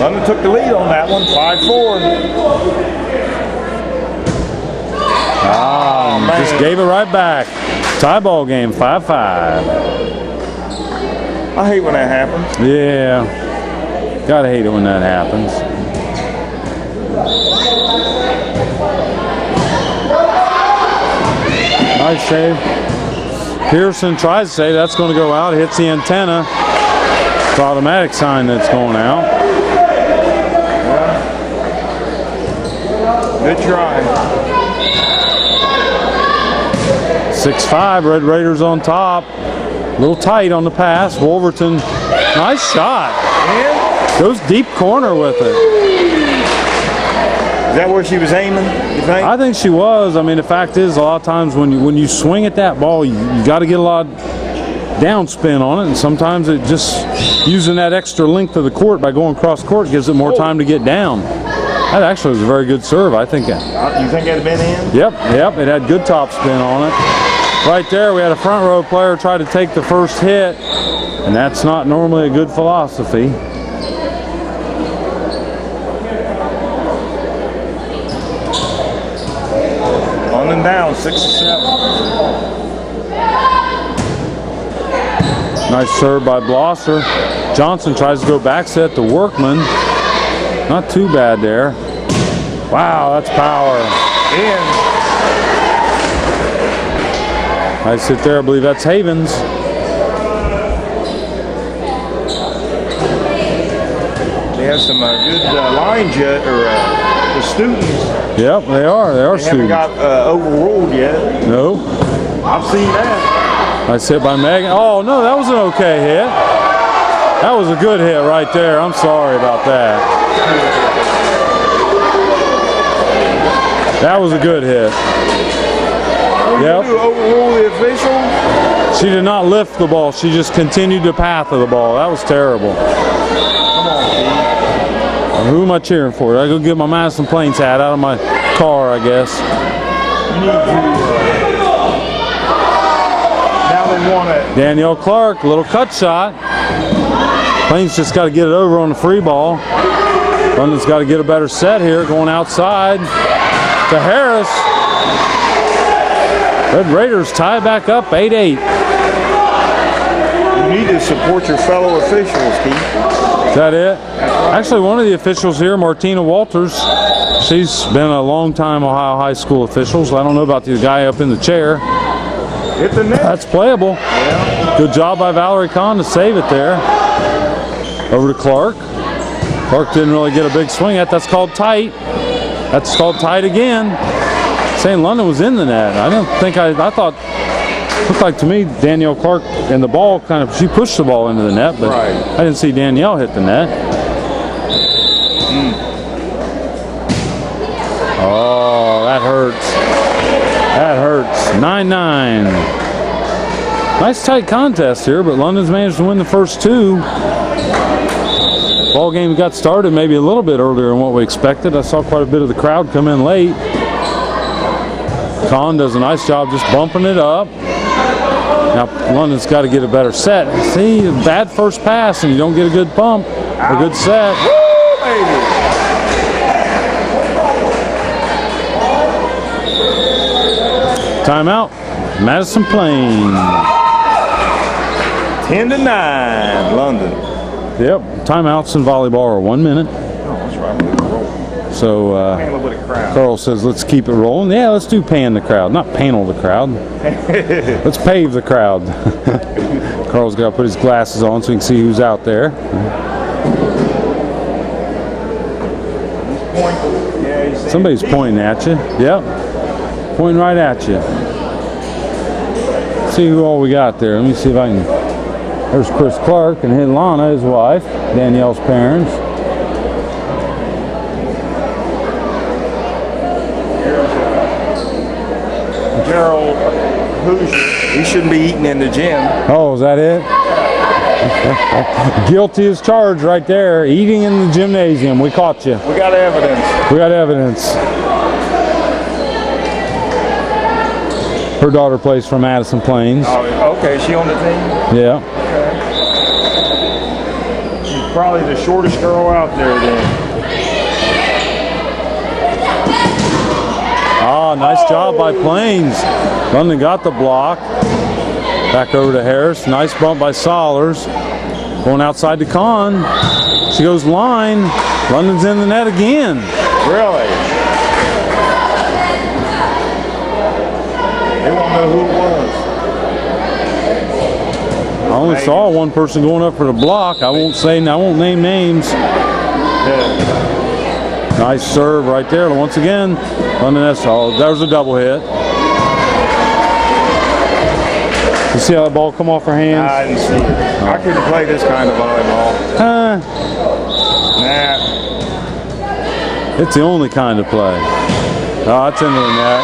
London took the lead on that one, 5-4. Just gave it right back. Tie ball game, 5-5. I hate when that happens. Yeah. Gotta hate it when that happens. Nice save. Pearson tries to save. That's going to go out. Hits the antenna. It's automatic sign that's going out. Good try. 6-5. Red Raiders on top. A little tight on the pass. Wolverton. Nice shot. And Goes deep corner with it. is that where she was aiming, you think? I think she was. I mean, the fact is, a lot of times when you swing at that ball, you got to get a lot of downspin on it, and sometimes it just using that extra length of the court by going cross court gives it more time to get down. That actually was a very good serve. I think. You think that'd been in? Yep. It had good top spin on it. Right there, we had a front row player try to take the first hit, and that's not normally a good philosophy. On and down, 6-7. Nice serve by Blosser. Johnson tries to go back set to Workman. Not too bad there. Wow, that's power. In. Nice hit there. I believe that's Havens. They have some good line jet or the students. Yep, they are. They are They haven't students. got overruled yet. No. I've seen that. Nice hit by Megan. Oh, no, that was an okay hit. That was a good hit right there. I'm sorry about that. That was a good hit. Yep. You overrule the official? She did not lift the ball. She just continued the path of the ball. That was terrible. Come on, Pete. Who am I cheering for? I go get my Madison Plains hat out of my car, I guess. You need to. Now they want it. Danielle Clark, a little cut shot. Plains just got to get it over on the free ball. London's got to get a better set here, going outside to Harris. Red Raiders tie back up 8-8. You need to support your fellow officials, Pete. Is that it? Actually, one of the officials here, Martina Walters, she's been a long time Ohio High School official. So I don't know about the guy up in the chair. Hit the net. That's playable. Yeah. Good job by Valerie Kahn to save it there. Over to Clark. Clark didn't really get a big swing at. That's called tight. That's called tight again. St. London was in the net. I don't think I thought, looked like to me Danielle Clark and the ball kind of, she pushed the ball into the net, but Right. I didn't see Danielle hit the net. Oh, that hurts. That hurts. 9-9. Nice tight contest here, but London's managed to win the first two. Ball game got started maybe a little bit earlier than what we expected. I saw quite a bit of the crowd come in late. Kahn does a nice job just bumping it up. Now London's got to get a better set. See, a bad first pass and you don't get a good bump, a good set. Woo, baby. Timeout, Madison Plains. 10-9, London. Yep, timeouts in volleyball are 1 minute. Oh, that's right. We're rolling. So A little bit of crowd. Carl says, let's keep it rolling. Yeah, let's do pan the crowd, not panel the crowd. Let's pave the crowd. Carl's got to put his glasses on so he can see who's out there. Yeah, he's saying Somebody's Pete. pointing at you. Yep, pointing right at you. See who all we got there. Let me see if I can. There's Chris Clark and Lana, his wife, Danielle's parents. Gerald Hoosier. He shouldn't be eating in the gym. Oh, is that it? Guilty as charged right there. Eating in the gymnasium. We caught you. We got evidence. We got evidence. Her daughter plays for Madison Plains. Oh, okay. Is she on the team? Yeah. She's probably the shortest girl out there then. Ah, nice job by Plains. London got the block. Back over to Harris. Nice bump by Solers. Going outside to Kahn. She goes line. London's in the net again. Really? They won't know who it was. I only saw one person going up for the block. I won't name names. Yeah. Nice serve right there. Once again, London has, that was a double hit. You see how that ball come off her hands? I didn't see it. I couldn't play this kind of volleyball. Nah. It's the only kind of play. Oh, it's into the net.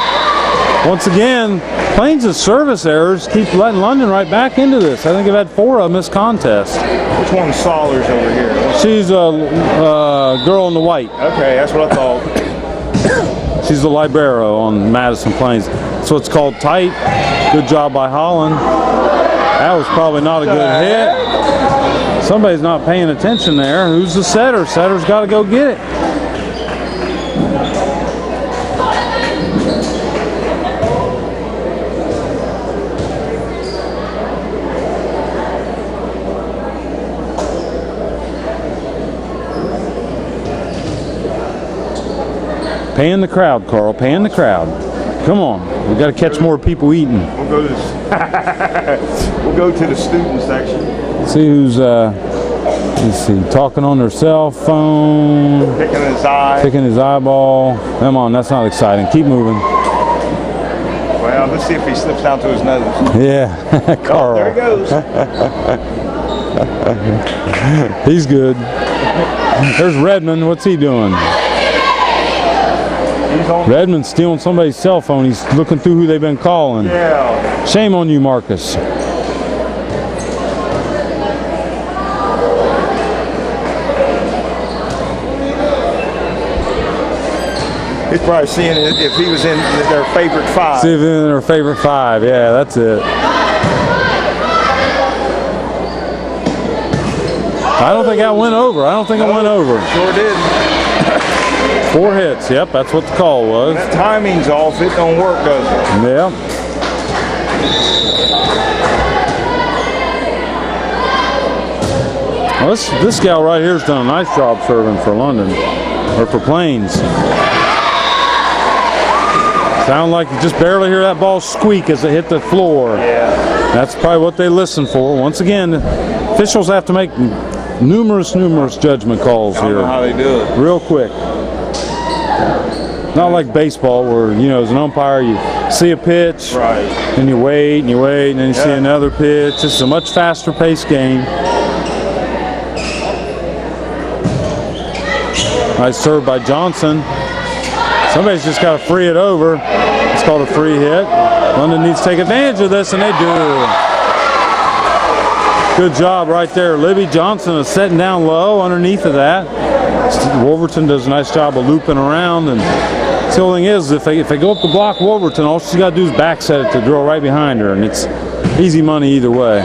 Once again, Plains' service errors keep letting London right back into this. I think they've had 4 of them this contest. Which one's Sollers over here? She's a girl in the white. Okay, that's what I thought. She's the libero on Madison Plains. So it's called tight. Good job by Holland. That was probably not a good hit. Somebody's not paying attention there. Who's the setter? Setter's got to go get it. Paying the crowd, Carl. Paying the crowd. Come on. We've got to catch more people eating. We'll go to the student section. See who's, let's see, talking on their cell phone. Picking his eye. Picking his eyeball. Come on, that's not exciting. Keep moving. Well, let's see if he slips down to his nose. Yeah, Carl. Oh, there he goes. He's good. There's Redmond. What's he doing? Redmond's stealing somebody's cell phone. He's looking through who they've been calling. Yeah. Shame on you, Marcus. He's probably seeing it if he was in their favorite 5. See if they're in their favorite 5. Yeah, that's it. I don't think that went over. I don't think it went over. Sure didn't. 4 hits. Yep, that's what the call was. That timing's off. It don't work, does it? Yeah. Well, this gal right here's done a nice job serving for London, or for Plains. Sound like you just barely hear that ball squeak as it hit the floor. Yeah. That's probably what they listen for. Once again, officials have to make numerous judgment calls I don't here. know how they do it. Real quick. Not like baseball where, you know, as an umpire you see a pitch, Right. and you wait, and then you see another pitch. This is a much faster paced game. Nice serve by Johnson. Somebody's just got to free it over. It's called a free hit. London needs to take advantage of this, and they do. Good job right there. Libby Johnson is setting down low underneath of that. Wolverton does a nice job of looping around, and the only thing is, if they go up the block Wolverton, all she's got to do is back set it to drill right behind her, and it's easy money either way.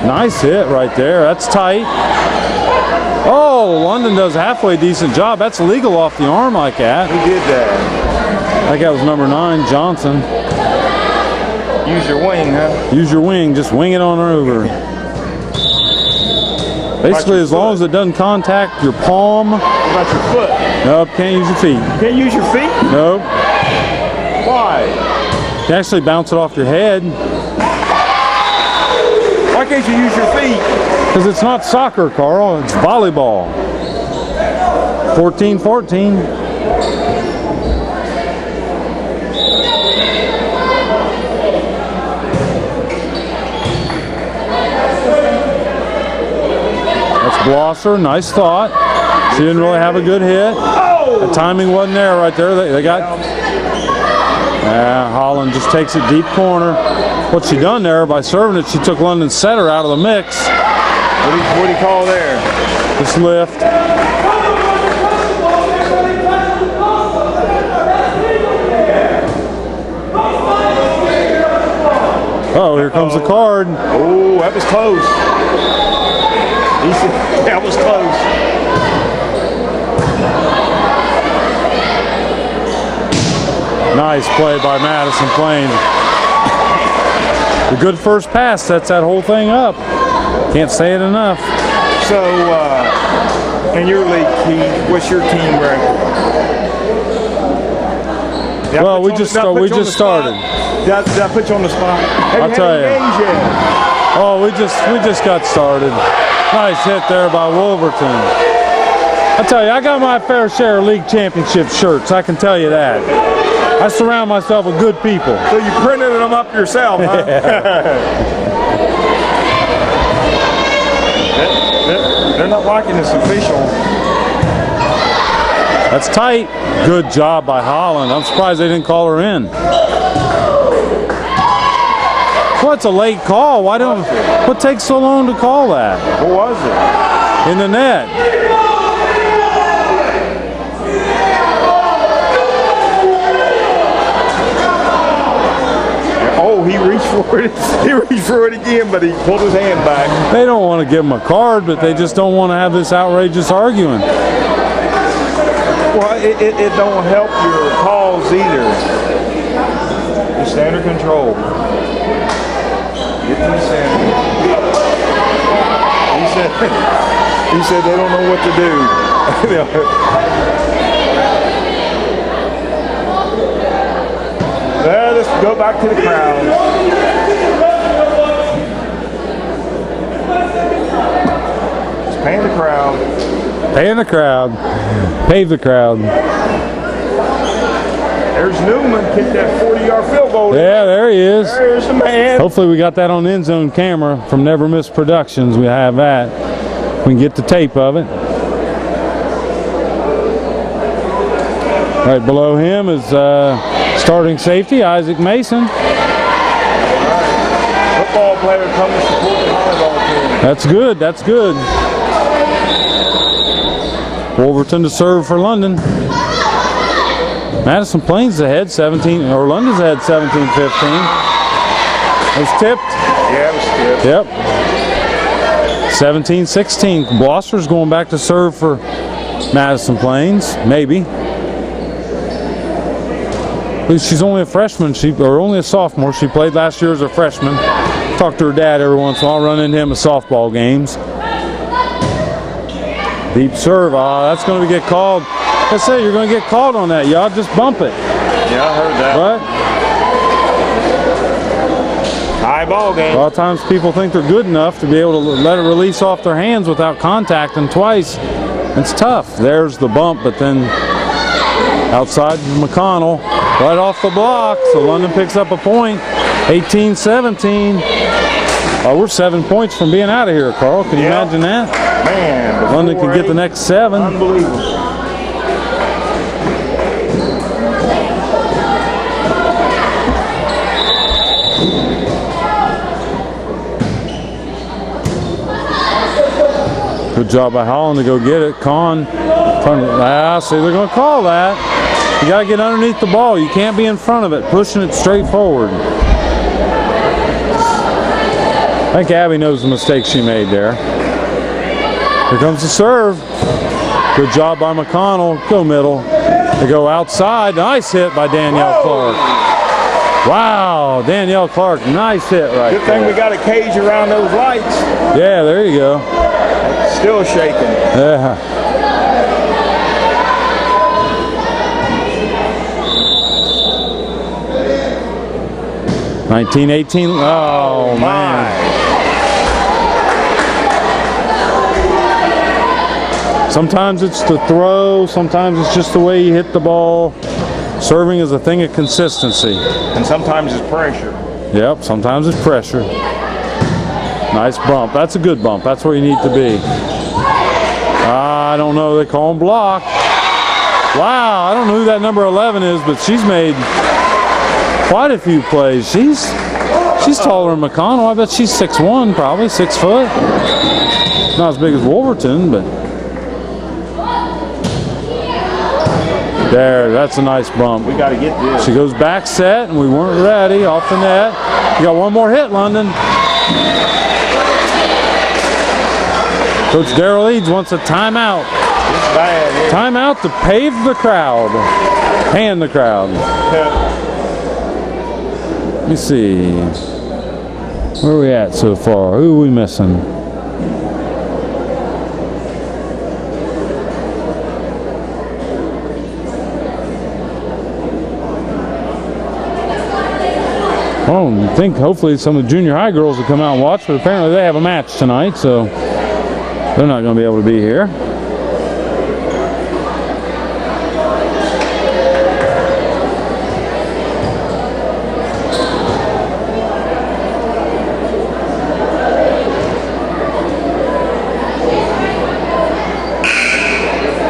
Nice hit right there. That's tight. Oh, London does a halfway decent job. That's illegal off the arm like that. Who did that? I think that was number 9, Johnson. Use your wing, huh? Use your wing. Just wing it on over. Basically, as long as it doesn't contact your palm. What about your foot? Nope, can't use your feet. Can't use your feet? Nope. Why? You can actually bounce it off your head. Why can't you use your feet? Because it's not soccer, Carl. It's volleyball. 14-14. Blosser, nice thought. She didn't really have a good hit. The timing wasn't there right there. They got. Holland just takes it deep corner. What she done there by serving it, she took London's setter out of the mix. What do you call there? Just lift. Oh, here comes the card. Oh, that was close. That was close. Nice play by Madison Plains. The good first pass sets that whole thing up. Can't say it enough. So, in your league, Keith, what's your team record? Well, we just started. Did I put you on the spot? I'll tell you. Oh, we just got started. Nice hit there by Wolverton. I tell you, I got my fair share of league championship shirts. I can tell you that. I surround myself with good people. So you printed them up yourself, huh? They're not liking this official. That's tight. Good job by Holland. I'm surprised they didn't call her in. Well, it's a late call. What takes so long to call that? What was it? In the net. Oh, he reached for it. He reached for it again, but he pulled his hand back. They don't want to give him a card, but they just don't want to have this outrageous arguing. Well, it don't help your calls either. Just stay under control. Get to the center. He said they don't know what to do. Let's go back to the crowd. Just paying the crowd. Paying the crowd. Pave the crowd. There's Newman, kicked that 40-yard field goal. Yeah, there he is. There's the man. Hopefully we got that on end zone camera from Never Miss Productions. We have that. We can get the tape of it. Right below him is starting safety, Isaac Mason. Football player coming to support the volleyball team. That's good, that's good. Wolverton to serve for London. Madison Plains ahead 17, or London's ahead 17-15. It was tipped. Yeah, it was tipped. Yep. 17-16. Gloucester's going back to serve for Madison Plains, maybe. She's only a freshman, or only a sophomore. She played last year as a freshman. Talk to her dad every once in a while, run into him at softball games. Deep serve, that's going to get called. I say you're going to get called on that. Y'all just bump it. Yeah, I heard that. Right? High ball game. A lot of times people think they're good enough to be able to let it release off their hands without contacting twice. It's tough. There's the bump, but then outside McConnell, right off the block. So London picks up a point. 18-17. We're 7 points from being out of here, Carl. Can you imagine that? Man, London can get the next 7. Unbelievable. Good job by Holland to go get it. Kahn, see, they're going to call that. You got to get underneath the ball. You can't be in front of it, pushing it straight forward. I think Abby knows the mistake she made there. Here comes the serve. Good job by McConnell. Go middle. They go outside. Nice hit by Danielle Clark. Wow, Danielle Clark, nice hit right there. Good thing we got a cage around those lights. Yeah, there you go. Still shaking. Yeah. $19-18. Oh, man. Sometimes it's the throw, sometimes it's just the way you hit the ball. Serving is a thing of consistency. And sometimes it's pressure. Yep, sometimes it's pressure. Nice bump. That's a good bump. That's where you need to be. I don't know. They call him block. Wow, I don't know who that number 11 is, but she's made quite a few plays. She's taller than McConnell. I bet she's 6'1", probably 6 foot. Not as big as Wolverton, but there, that's a nice bump. We got to get this. She goes back set, and we weren't ready. Off the net. You got one more hit, London. Coach Darrell Eads wants a timeout. It's bad. Yeah. Timeout to pave the crowd. Hand the crowd. Yeah. Let me see. Where are we at so far? Who are we missing? Well, I think hopefully some of the junior high girls will come out and watch, but apparently they have a match tonight, so they're not going to be able to be here.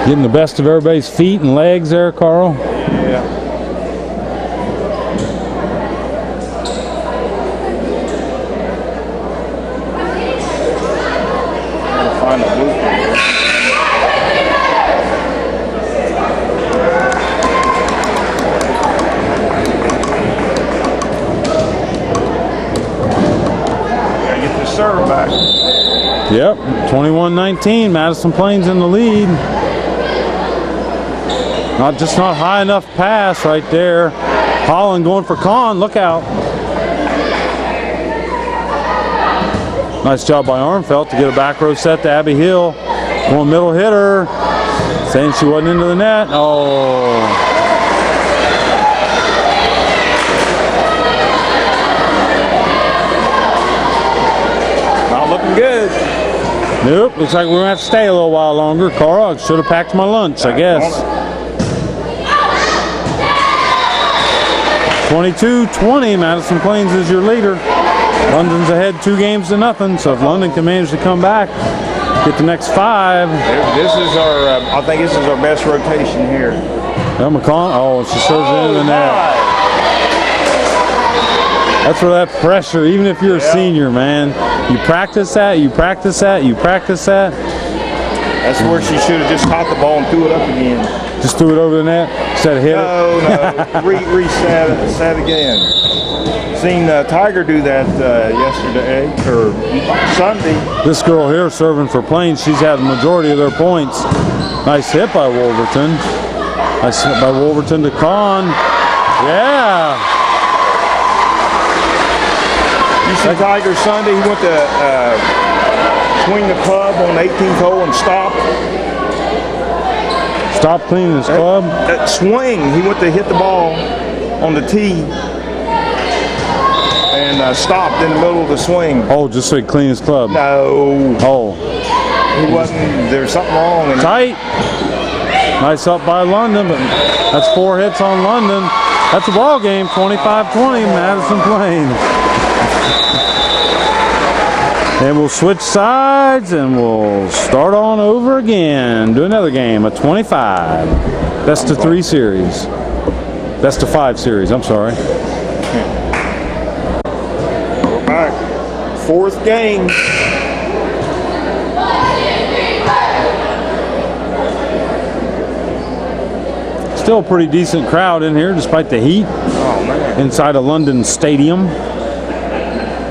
Getting the best of everybody's feet and legs there, Carl. Yeah. Find the blueprint. Gotta get the serve back. Yep, 21-19. Madison Plains in the lead. Not high enough pass right there. Holland going for Kahn. Look out. Nice job by Armfelt to get a back row set to Abby Hill. Going middle hitter. Saying she wasn't into the net. Oh. Not looking good. Nope. Looks like we're going to have to stay a little while longer. Carl, I should have packed my lunch, I guess. 22-20, Madison Plains is your leader. London's ahead 2-0, so if London can manage to come back, get the next 5. This is our, I think this is our best rotation here. McCon, oh, she serves it into the net. That's where that pressure, even if you're a senior, man, you practice that, you practice that, you practice that. That's where she should have just caught the ball and threw it up again. Just threw it over the net instead of hit it? No, reset again. Seen Tiger do that yesterday, or Sunday. This girl here serving for Plains, she's had the majority of their points. Nice hit by Wolverton. Nice hit by Wolverton to Kahn. Yeah. You see Tiger Sunday, he went to swing the club on the 18th hole and stopped. Stop cleaning his club? That swing, he went to hit the ball on the tee and stopped in the middle of the swing. Oh, just so he clean his club? No. Oh. He wasn't, there's something wrong. In Tight. Nice up by London, but that's 4 hits on London. That's a ball game, 25-20, Madison Plains. And we'll switch sides and we'll start on over again. Do another game, a 25. Best of 3 series. Best of 5 series, I'm sorry. All right. 4th game. Still a pretty decent crowd in here despite the heat. Oh, man. Inside of London Stadium.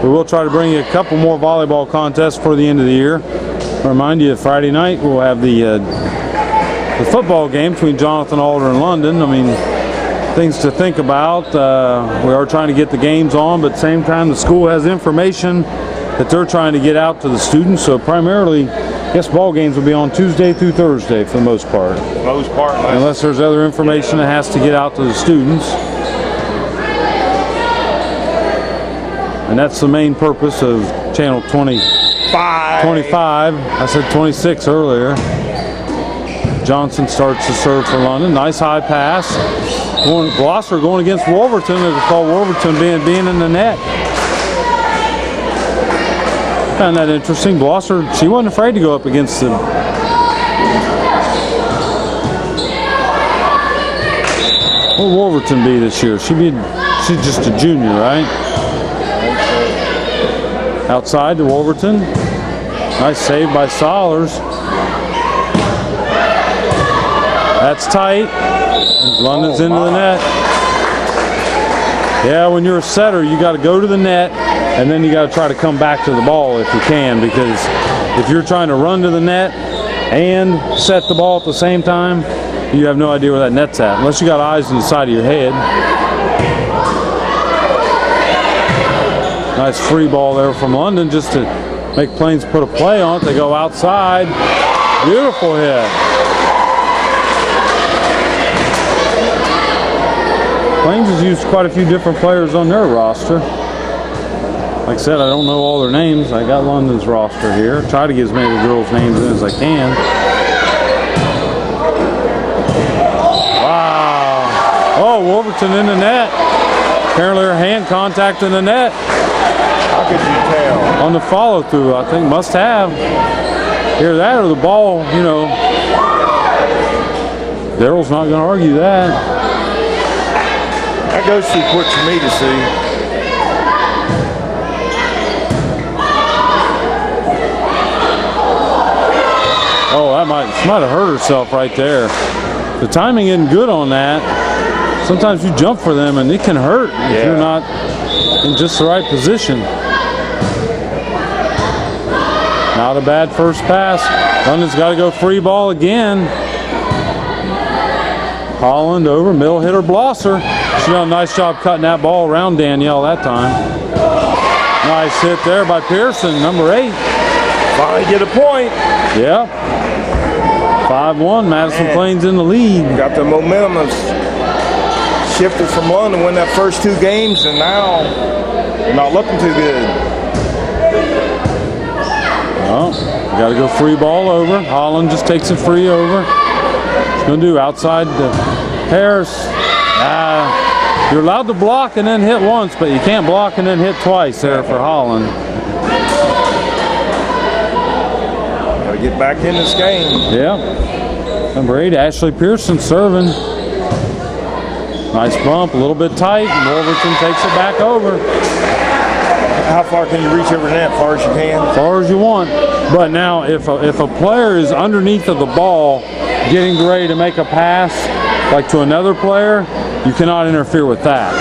We will try to bring you a couple more volleyball contests for the end of the year. I'll remind you, Friday night we'll have the football game between Jonathan Alder and London. I mean, things to think about. We are trying to get the games on, but at the same time the school has information that they're trying to get out to the students. So primarily, I guess ball games will be on Tuesday through Thursday for the most part. Unless there's other information that has to get out to the students. And that's the main purpose of channel 25. I said 26 earlier. Johnson starts to serve for London. Nice high pass. Glosser going against Wolverton. They call Wolverton being in the net. Found that interesting. Glosser, she wasn't afraid to go up against them. What will Wolverton be this year? She's just a junior, right? Outside to Wolverton. Nice save by Solers. That's tight. London's into the net. Yeah, when you're a setter, you got to go to the net, and then you got to try to come back to the ball if you can, because if you're trying to run to the net and set the ball at the same time, you have no idea where that net's at, unless you got eyes on the side of your head. Nice free ball there from London just to make Plains put a play on it. They go outside. Beautiful hit. Plains has used quite a few different players on their roster. Like I said, I don't know all their names. I got London's roster here. Try to get as many of the girls' names in as I can. Wow. Oh, Wolverton in the net. Apparently her hand contact in the net. How could you tell? On the follow through, I think must have. Either that or the ball, you know. Daryl's not going to argue that. That goes too quick for me to see. Oh, that might have hurt herself right there. The timing isn't good on that. Sometimes you jump for them and it can hurt if you're not in just the right position. Not a bad first pass. London's got to go free ball again. Holland over, middle hitter Blosser. She done a nice job cutting that ball around Danielle that time. Nice hit there by Pearson, number 8. Finally get a point. Yeah. 5-1, Madison Plains in the lead. Got the momentum of shifted from London to win that first 2 games, and now they're not looking too good. Well, got to go free ball over. Holland just takes it free over. It's going to do outside to Harris. You're allowed to block and then hit once, but you can't block and then hit twice there for Holland. Got to get back in this game. Yeah. Number 8, Ashley Pearson serving. Nice bump, a little bit tight, and Wolverton takes it back over. How far can you reach over the net? Far as you can? Far as you want. But now, if a player is underneath of the ball, getting ready to make a pass, like to another player, you cannot interfere with that.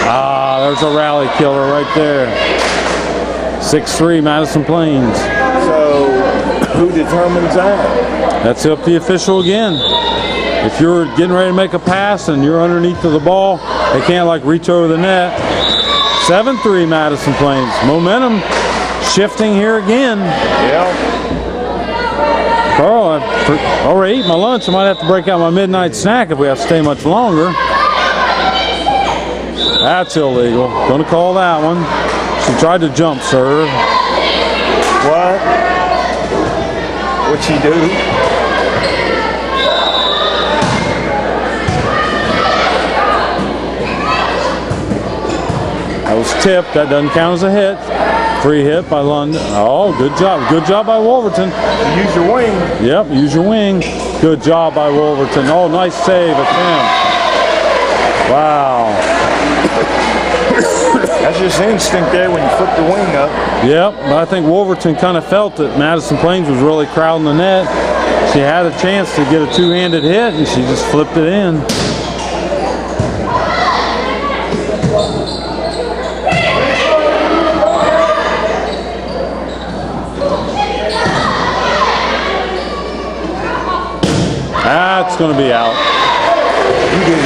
There's a rally killer right there. 6-3, Madison Plains. So, who determines that? That's up to the official again. If you're getting ready to make a pass and you're underneath of the ball, they can't like reach over the net. 7-3 Madison Plains. Momentum shifting here again. Yeah. Carl, I've already eaten my lunch. I might have to break out my midnight snack if we have to stay much longer. That's illegal. Gonna call that one. She tried to jump serve. What? What'd she do? That was tipped. That doesn't count as a hit. Free hit by London. Oh, good job. Good job by Wolverton. Use your wing. Yep, use your wing. Good job by Wolverton. Oh, nice save attempt. Wow. That's just instinct there when you flip the wing up. Yep, but I think Wolverton kind of felt that Madison Plains was really crowding the net. She had a chance to get a two-handed hit, and she just flipped it in. That's going to be out. You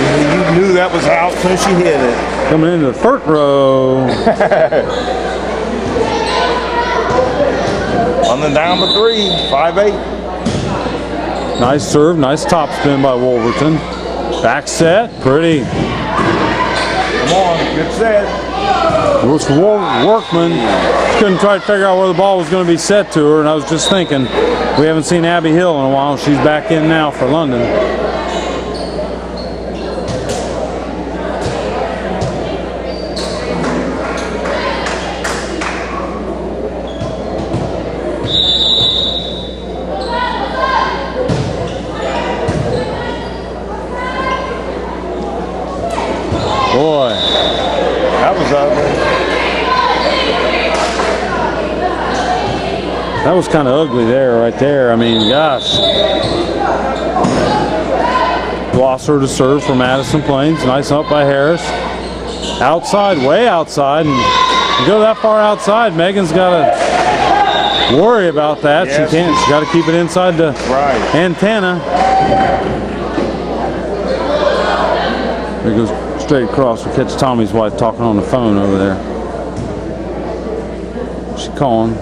knew that was out as soon as she hit it. Coming into the first row. On the down to 3, 5-8. Nice serve, nice top spin by Wolverton. Back set, pretty. Come on, good set. It was Workman. Couldn't try to figure out where the ball was going to be set to her, and I was just thinking, we haven't seen Abby Hill in a while. She's back in now for London. Boy, That was ugly. that was kind of ugly there, right there. I mean, gosh. Blosser to serve for Madison Plains. Nice up by Harris. Outside, way outside. And you go that far outside, Megan's got to worry about that. Yes. She can't. She's got to keep it inside the antenna. There goes straight across. We catch Tommy's wife talking on the phone over there. Cohen.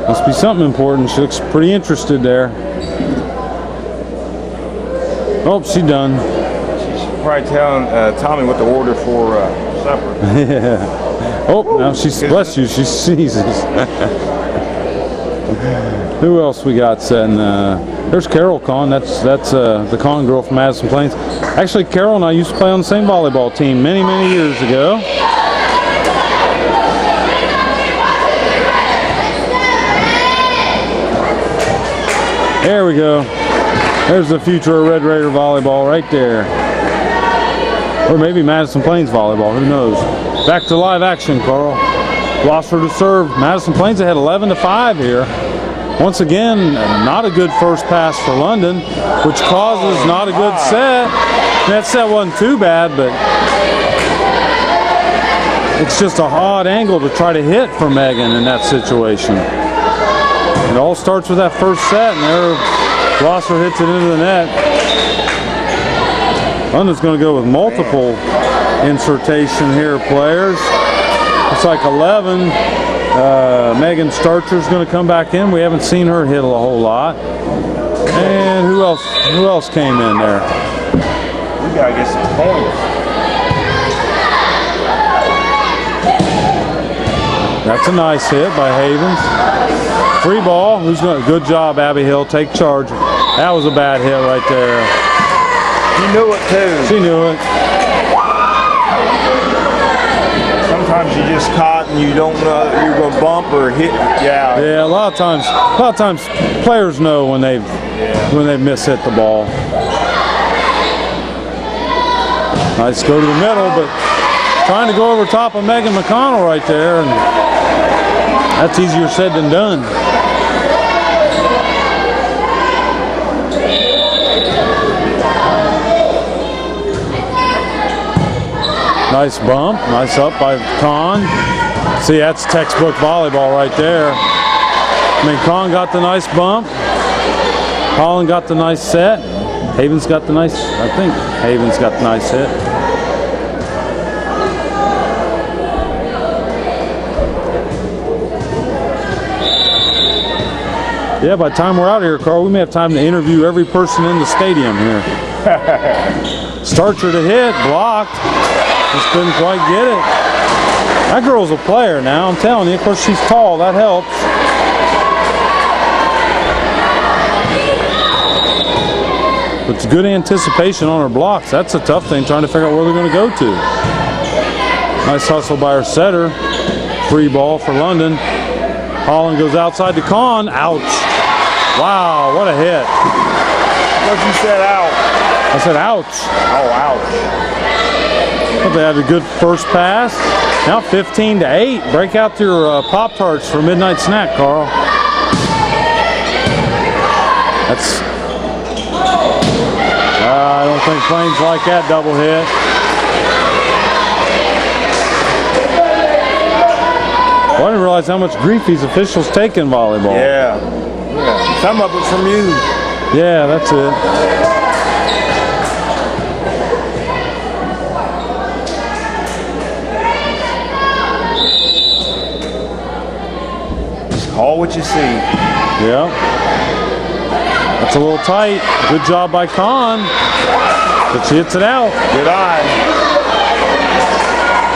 Must be something important. She looks pretty interested there. Oh, she's done. She's probably telling Tommy what to order for supper. Yeah. Oh, now she's, bless you, she sneezes. Who else we got setting? There's Carol Kahn. That's the Kahn girl from Madison Plains. Actually, Carol and I used to play on the same volleyball team many, many years ago. There we go. There's the future of Red Raider volleyball right there. Or maybe Madison Plains volleyball, who knows. Back to live action, Carl. Blosser to serve. Madison Plains ahead 11-5 here. Once again, not a good first pass for London, which causes not a good set. That set wasn't too bad, but it's just a odd angle to try to hit for Megan in that situation. It all starts with that first set, and there Blosser hits it into the net. London's going to go with multiple insertion here, players. It's like 11. Megan Starcher's going to come back in. We haven't seen her hit a whole lot. And who else came in there? We got to get some points. That's a nice hit by Havens. Free ball. Who's going? Good job, Abby Hill. Take charge. That was a bad hit right there. She knew it too. She knew it. Sometimes you just caught and you don't know if you're going to bump or hit. Yeah. Yeah. A lot of times, players know when they've mishit the ball. Nice go to the middle, but trying to go over top of Megan McConnell right there, and that's easier said than done. Nice bump, nice up by Kahn. See, that's textbook volleyball right there. I mean, Kahn got the nice bump. Holland got the nice set. Havens got the nice, I think Havens got the nice hit. Yeah, by the time we're out here, Carl, we may have time to interview every person in the stadium here. Starcher to hit, blocked. Just couldn't quite get it. That girl's a player now, I'm telling you. Of course, she's tall, that helps. But it's good anticipation on her blocks. That's a tough thing, trying to figure out where they're going to go to. Nice hustle by her setter. Free ball for London. Holland goes outside to Kahn. Ouch. Wow, what a hit. What you said, out? I said ouch. Oh, ouch. Well, they had a good first pass. Now 15-8. Break out your Pop-Tarts for midnight snack, Carl. That's... I don't think Plains like that double hit. Well, I didn't realize how much grief these officials take in volleyball. Yeah. Some of it from you. Yeah, that's it. Call what you see. Yeah. That's a little tight. Good job by Kahn. But she hits it out. Good eye.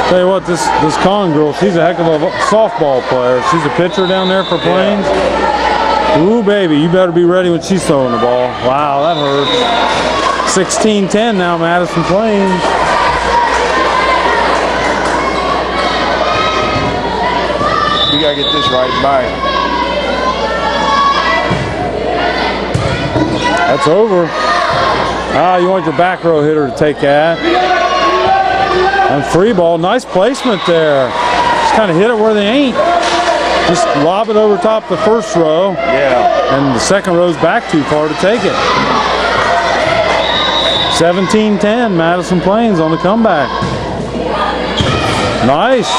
Tell you what, this Kahn girl, she's a heck of a softball player. She's a pitcher down there for Plains. Yeah. Ooh, baby, you better be ready when she's throwing the ball. Wow, that hurts. 16-10 now, Madison Plains. We gotta get this right back. That's over. Ah, you want your back row hitter to take that. And free ball, nice placement there. Just kind of hit it where they ain't. Just lob it over top the first row. Yeah. And the second row's back too far to take it. 17-10, Madison Plains on the comeback. Nice.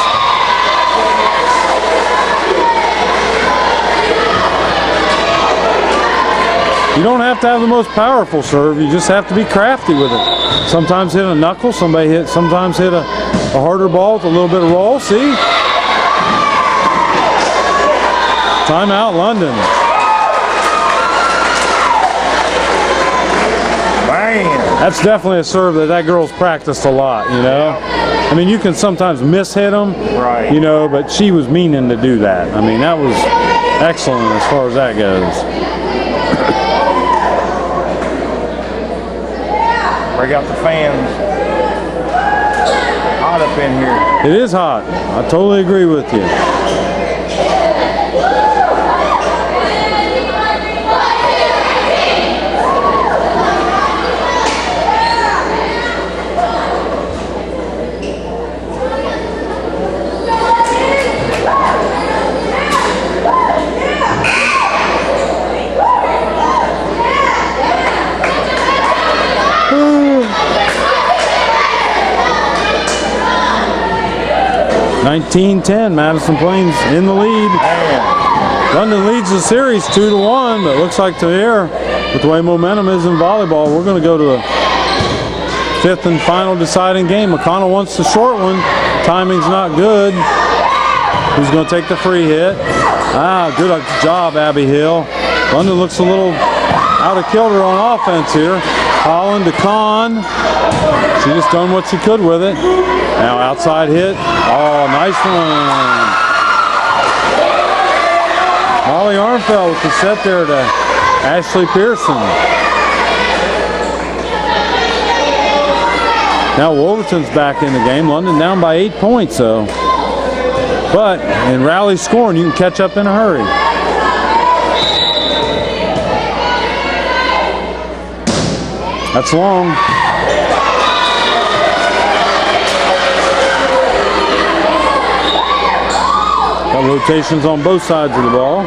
You don't have to have the most powerful serve. You just have to be crafty with it. Sometimes hit a knuckle, sometimes hit a harder ball with a little bit of roll. See? Timeout, London. Man. That's definitely a serve that girl's practiced a lot, you know? I mean, you can sometimes mishit them, Right. you know, but she was meaning to do that. I mean, that was excellent as far as that goes. Break out the fans. Hot up in here. It is hot. I totally agree with you. (19-10), Madison Plains in the lead. Man. London leads the series 2-1, but it looks like here, with the way momentum is in volleyball, we're going to go to a fifth and final deciding game. McConnell wants the short one. Timing's not good. Who's going to take the free hit? Good job, Abby Hill. London looks a little out of kilter on offense here. Holland to Kahn. She just done what she could with it. Now outside hit. Oh, nice one. Molly Armfeld with the set there to Ashley Pearson. Now Wolverton's back in the game. London down by 8 points, though. But in rally scoring, you can catch up in a hurry. That's long. Got rotations on both sides of the ball.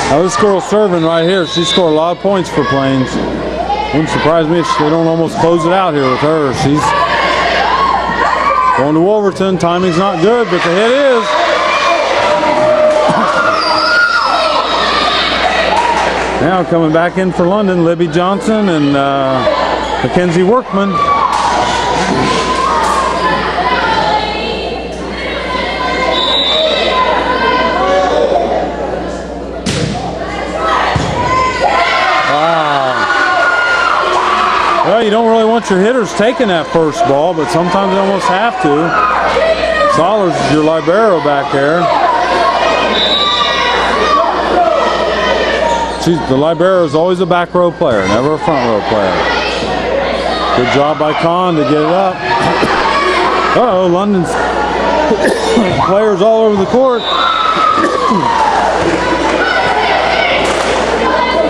Now this girl serving right here, she scored a lot of points for Plains. Wouldn't surprise me if they don't almost close it out here with her. She's going to Wolverton. Timing's not good, but the hit is. Now coming back in for London, Libby Johnson and Mackenzie Workman. Well, you don't really want your hitters taking that first ball, but sometimes you almost have to. Sollers is your libero back there. The libero is always a back row player, never a front row player. Good job by Kahn to get it up. Uh-oh, London's players all over the court.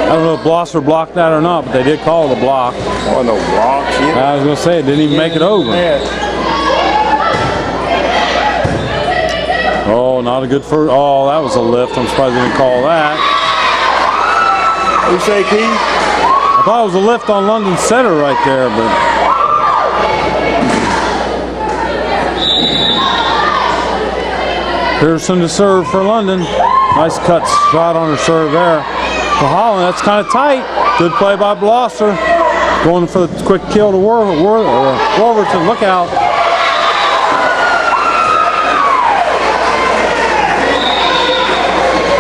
I don't know if Blosser blocked that or not, but they did call the block. Oh, no block. I was going to say, it didn't even make it over. Oh, not a good first. Oh, that was a lift. I'm surprised they didn't call that. What you say, Keith? I thought it was a lift on London's setter right there, but. Pearson to serve for London. Nice cut shot on her serve there. For Holland, that's kind of tight. Good play by Blosser. Going for the quick kill to Wolverton. Look out.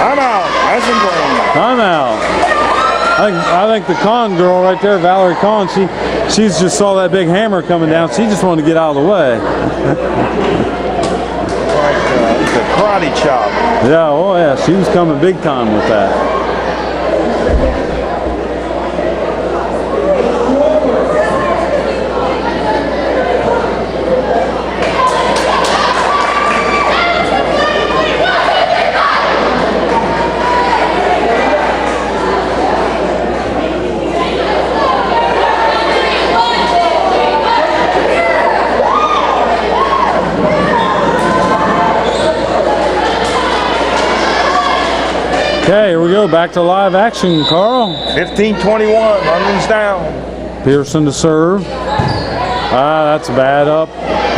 I'm out. Madison Plains. I'm out. I think the Kahn girl right there, Valerie Kahn, she just saw that big hammer coming down. She just wanted to get out of the way. It's a karate chop. Yeah, oh yeah, she was coming big time with that. Okay, here we go. Back to live action, Carl. 15-21. London's down. Pearson to serve. Ah, that's bad up.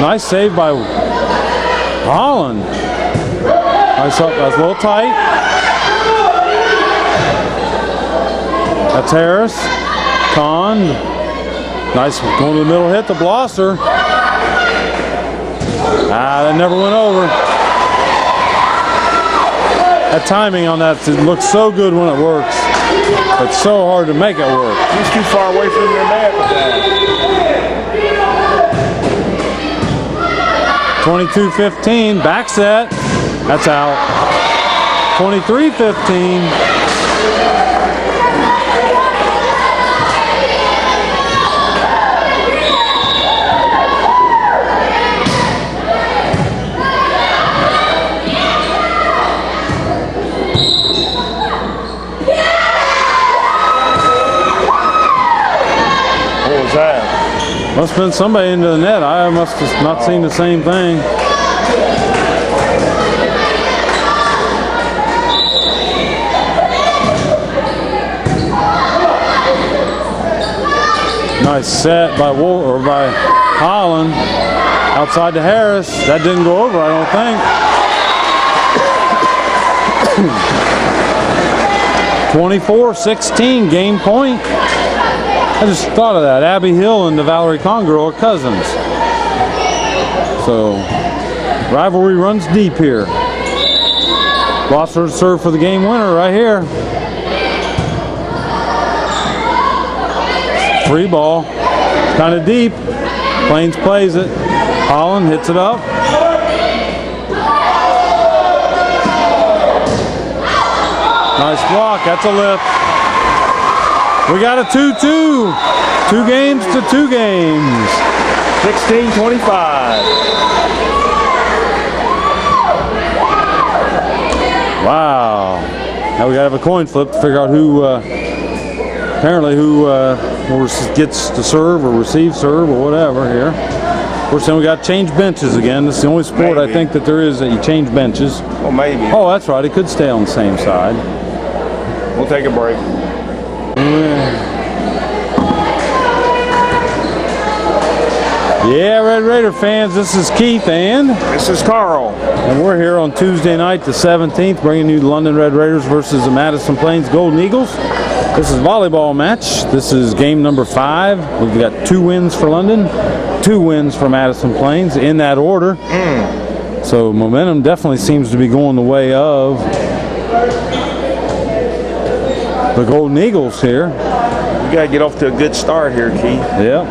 Nice save by Holland. Nice up. That's a little tight. That's Harris. Kahn. Nice going to the middle hit to Blosser. Ah, that never went over. That timing on that, it looks so good when it works. It's so hard to make it work. He's too far away from your net with that. 22-15, back set. That's out. 23-15. Must have been somebody into the net. I must have not seen the same thing. Nice set by by Holland outside to Harris. That didn't go over, I don't think. 24-16, game point. I just thought of that. Abby Hill and the Valerie Kahn girl are cousins. So, rivalry runs deep here. Blosser to serve for the game winner right here. Free ball. Kind of deep. Plains plays it. Holland hits it up. Nice block. That's a lift. We got a 2-2. 2 games to 2 games. 16-25. Wow. Now we got to have a coin flip to figure out who, apparently who gets to serve or receive serve or whatever here. Of course, then we got to change benches again. This is the only sport I think that there is that you change benches. Well, maybe. Oh, that's right. It could stay on the same side. We'll take a break. Yeah, Red Raider fans, this is Keith and this is Carl. And we're here on Tuesday night, the 17th, bringing you the London Red Raiders versus the Madison Plains Golden Eagles. This is a volleyball match. This is game number 5. We've got 2 wins for London, 2 wins for Madison Plains in that order. So momentum definitely seems to be going the way of the Golden Eagles here. We got to get off to a good start here, Keith. Yep.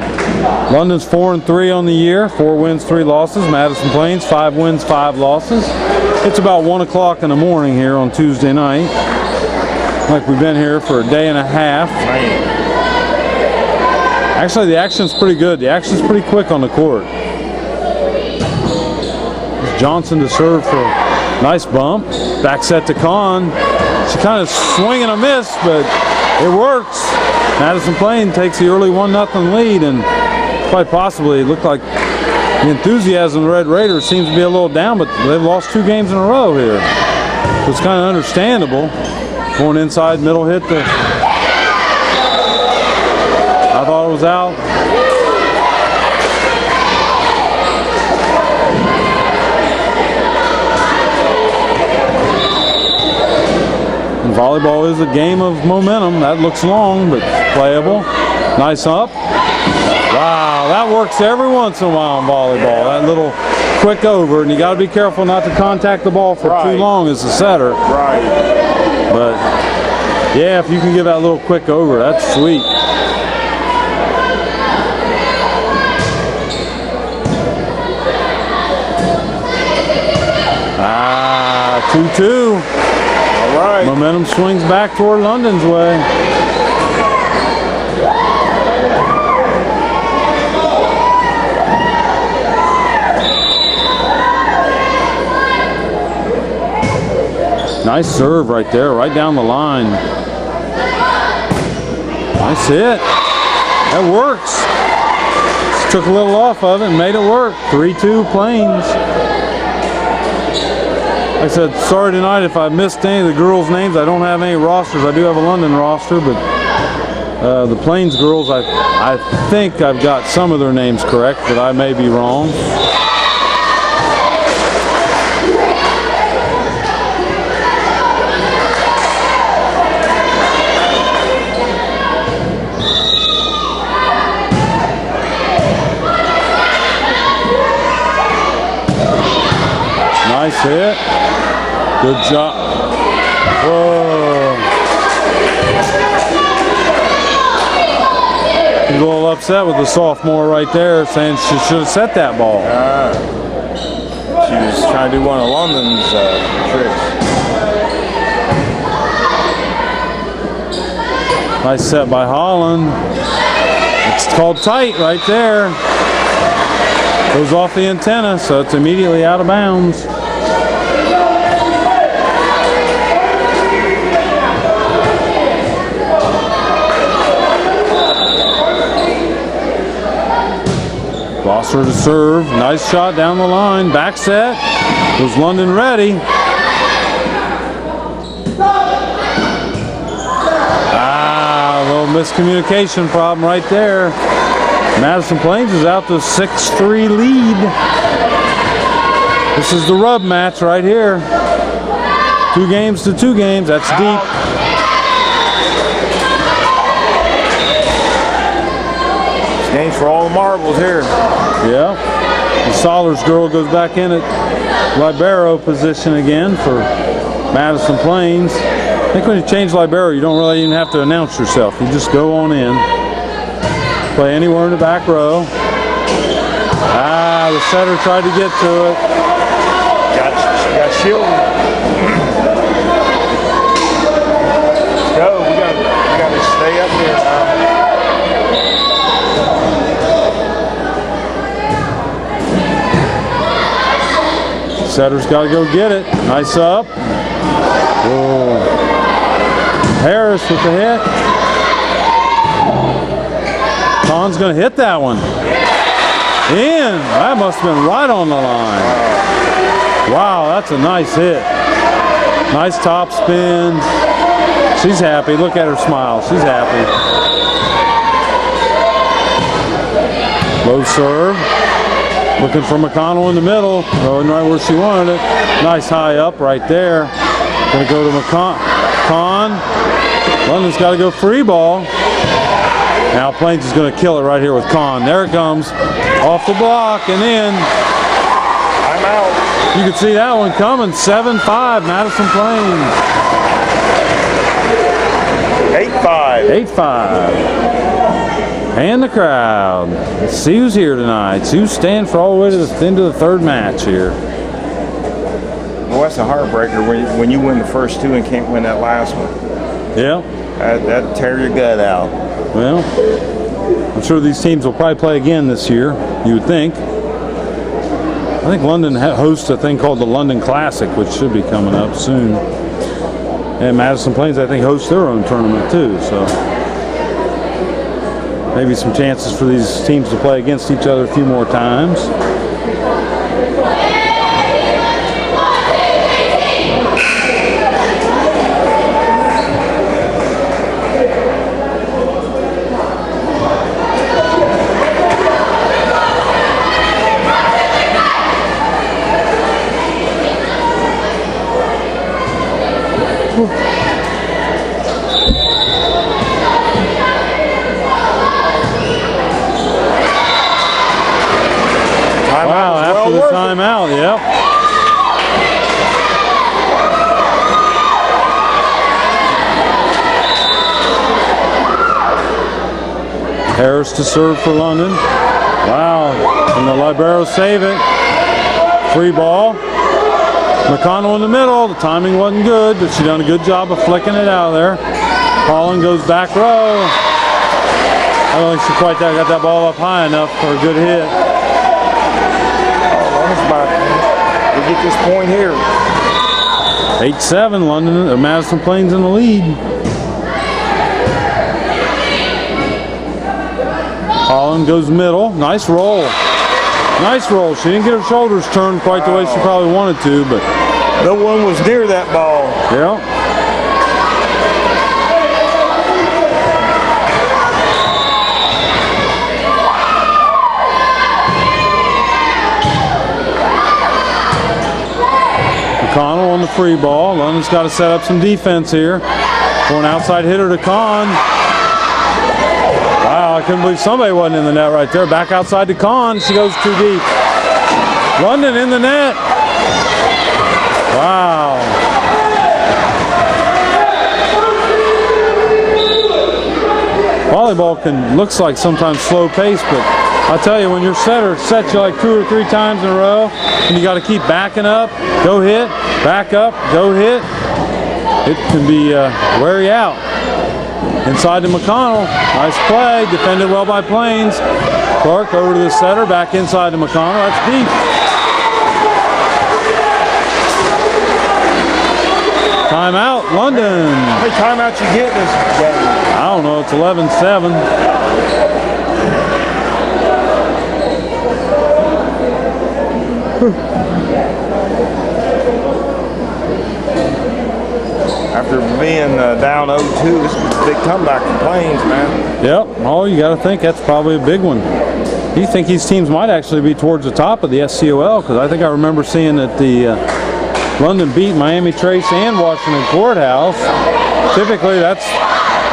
London's 4-3 on the year, 4 wins, 3 losses. Madison Plains 5 wins, 5 losses. It's about 1 o'clock in the morning here on Tuesday night. Like we've been here for a day and a half. Actually, the action's pretty good. The action's pretty quick on the court. Johnson to serve for a nice bump. Back set to Kahn. She kind of swing and a miss, but it works. Madison Plains takes the early 1-0 lead, and quite possibly it looked like the enthusiasm of the Red Raiders seems to be a little down, but they've lost 2 games in a row here. So it's kind of understandable. Going inside, middle hit to... I thought it was out. And volleyball is a game of momentum. That looks long, but playable. Nice up. Wow, that works every once in a while in volleyball. That little quick over, and you got to be careful not to contact the ball for too long as the setter. Right. But yeah, if you can give that little quick over, that's sweet. Ah, 2-2. All right. Momentum swings back toward London's way. Nice serve right there, right down the line. Nice hit. That works. Just took a little off of it and made it work. 3-2 Plains. Like I said, sorry tonight if I missed any of the girls' names. I don't have any rosters. I do have a London roster, but The Plains girls, I think I've got some of their names correct, but I may be wrong. Nice hit. Good job. Whoa. He's a little upset with the sophomore right there, saying she should have set that ball. She was trying to do one of London's tricks. Nice set by Holland. It's called tight right there. Goes off the antenna, so it's immediately out of bounds. Gosser to serve. Nice shot down the line. Back set. Was London ready? A little miscommunication problem right there. Madison Plains is out to a 6-3 lead. This is the rub match right here. 2 games to 2 games. That's deep. Games for all the marbles here. Yeah. The Sollers girl goes back in at libero position again for Madison Plains. I think when you change libero, you don't really even have to announce yourself. You just go on in. Play anywhere in the back row. The setter tried to get to it. Got shielded. Let's go. We got to stay up here now. Setter's got to go get it. Nice up. Whoa. Harris with the hit. Kahn's going to hit that one. In. That must have been right on the line. Wow, that's a nice hit. Nice top spin. She's happy. Look at her smile. She's happy. Low serve. Looking for McConnell in the middle. Going right where she wanted it. Nice high up right there. Going to go to Kahn. London's got to go free ball. Now Plains is going to kill it right here with Kahn. There it comes. Off the block and in. I'm out. You can see that one coming. 7-5 Madison Plains. 8-5. 8-5. And the crowd. Let's see who's here tonight. Who's staying for all the way to the end of the third match here. Well, that's a heartbreaker when you win the first 2 and can't win that last one. Yeah. That'd tear your gut out. Well, I'm sure these teams will probably play again this year, you would think. I think London hosts a thing called the London Classic, which should be coming up soon. And Madison Plains, I think, hosts their own tournament too, so maybe some chances for these teams to play against each other a few more times. Wow, after the timeout, yep. Harris to serve for London. Wow, and the libero save it. Free ball. McConnell in the middle. The timing wasn't good, but she done a good job of flicking it out of there. Holland goes back row. I don't think she quite got that ball up high enough for a good hit. We get this point here. 8-7, London or Madison Plains in the lead. Holland goes middle. Nice roll. Nice roll. She didn't get her shoulders turned quite the way she probably wanted to, but no one was near that ball. Yeah. on the free ball. London's got to set up some defense here. For an outside hitter to Kahn. Wow, I couldn't believe somebody wasn't in the net right there. Back outside to Kahn. She goes too deep. London in the net. Wow. Volleyball looks like sometimes slow pace, but I tell you, when your setter sets you like 2 or 3 times in a row, and you got to keep backing up, go hit, back up, go hit, it can be wear you out. Inside to McConnell, nice play, defended well by Plains. Clark over to the setter, back inside to McConnell, that's deep. Timeout, London. How many timeouts you get this game? I don't know, it's 11-7. After being down 0-2, this is a big comeback for Plains, man. Yep, oh, you got to think that's probably a big one. You think these teams might actually be towards the top of the SCOL, because I think I remember seeing that the London beat Miami Trace and Washington Courthouse. Typically, that's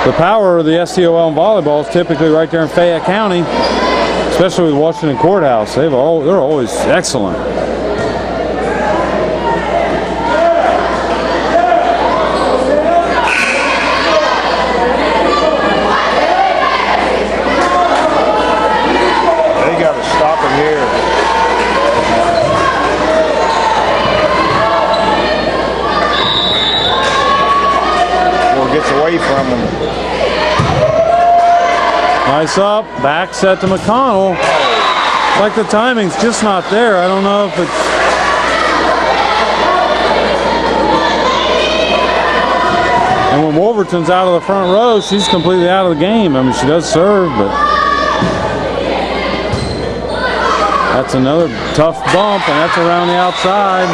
the power of the SCOL in volleyball is typically right there in Fayette County, especially with Washington Courthouse. They're always excellent. They got to stop it here. Gets away from him. Nice up, back set to McConnell. Like the timing's just not there. I don't know if it's... And when Wolverton's out of the front row, she's completely out of the game. I mean, she does serve, but... That's another tough bump, and that's around the outside.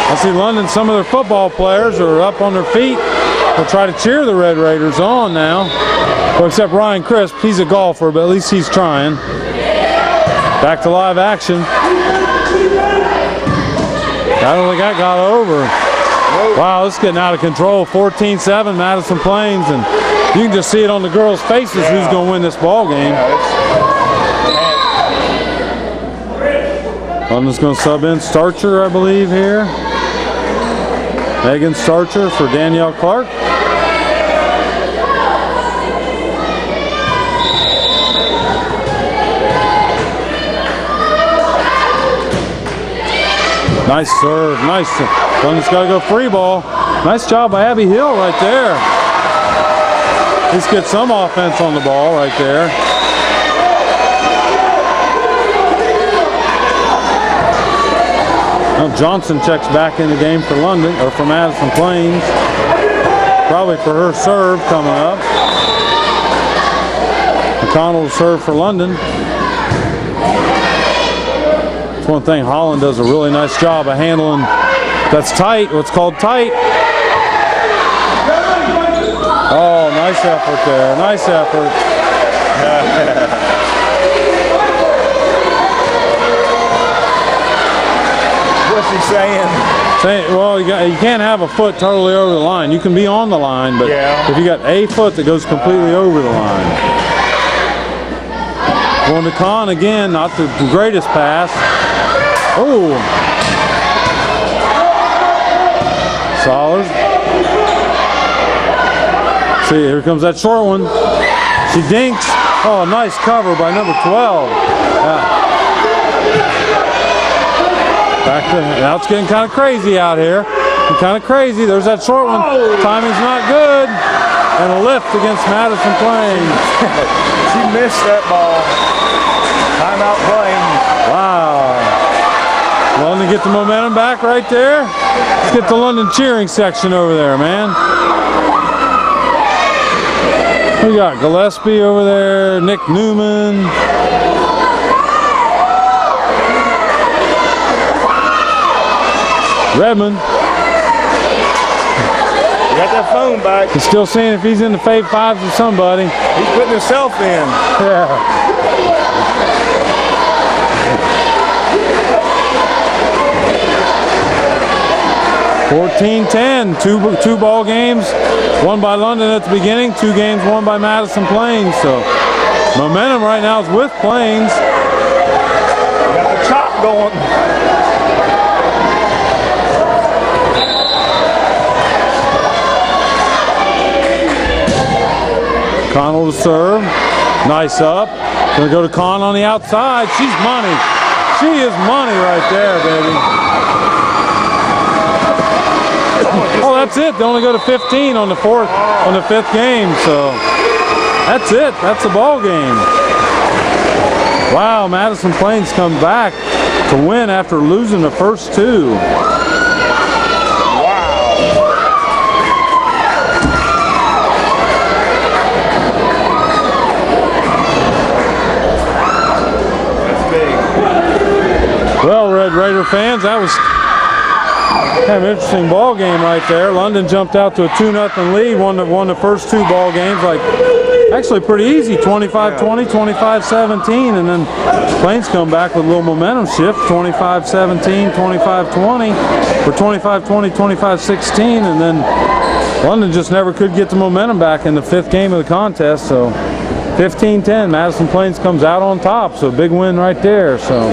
I see London, some of their football players are up on their feet. They'll try to cheer the Red Raiders on now. Well, except Ryan Crisp, he's a golfer, but at least he's trying. Back to live action. I don't think that got over. Wow, this is getting out of control. 14-7, Madison Plains, and you can just see it on the girls' faces who's going to win this ball game. London's going to sub in Starcher, I believe, here. Megan Starcher for Danielle Clark. Nice serve, nice. London's got to go free ball. Nice job by Abby Hill right there. At least get some offense on the ball right there. Now Johnson checks back in the game for London, or for Madison Plains. Probably for her serve coming up. McConnell will serve for London. That's one thing, Holland does a really nice job of handling. That's tight, what's called tight. Oh, nice effort there, nice effort. What's he saying? Well, you can't have a foot totally over the line. You can be on the line, but if you got a foot that goes completely over the line. Going to Kahn again, not the greatest pass. Oh. Solid. See, here comes that short one. She dinks. Oh, nice cover by number 12. Back to, now it's getting kind of crazy out here. Kind of crazy. There's that short one. Timing's not good. And a lift against Madison Plains. She missed that ball. Timeout Plains. Wow. London get the momentum back right there. Let's get the London cheering section over there, man. We got Gillespie over there, Nick Newman. Redmond. You got that phone back. He's still seeing if he's in the fave fives with somebody. He's putting himself in. Yeah. 14-10, two ball games, won by London at the beginning, 2 games won by Madison Plains. So momentum right now is with Plains. Got the chop going. Connell to serve. Nice up. Gonna go to Con on the outside. She's money. She is money right there, baby. Oh, that's it. They only go to 15 on the 5th game. So that's it. That's the ball game. Wow, Madison Plains come back to win after losing the first 2. Well, Red Raider fans, that was kind of an interesting ball game right there. London jumped out to a 2-0 lead, won the first 2 ball games, like actually pretty easy, 25-20, 25-17, and then Plains come back with a little momentum shift, 25-17, 25-20, or 25-20, 25-16, and then London just never could get the momentum back in the 5th game of the contest. So 15-10, Madison Plains comes out on top, so big win right there. So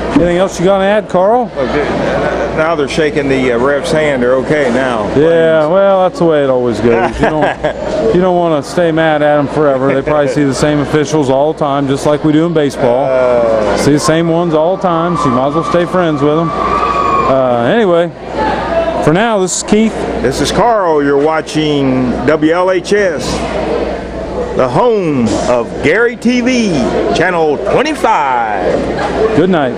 anything else you got to add, Carl? Now they're shaking the ref's hand. They're okay now. Yeah, well, that's the way it always goes. You don't want to stay mad at them forever. They probably see the same officials all the time, just like we do in baseball. See the same ones all the time, so you might as well stay friends with them. Anyway, for now, this is Keith. This is Carl. You're watching WLHS, the home of Gary TV, channel 25. Good night.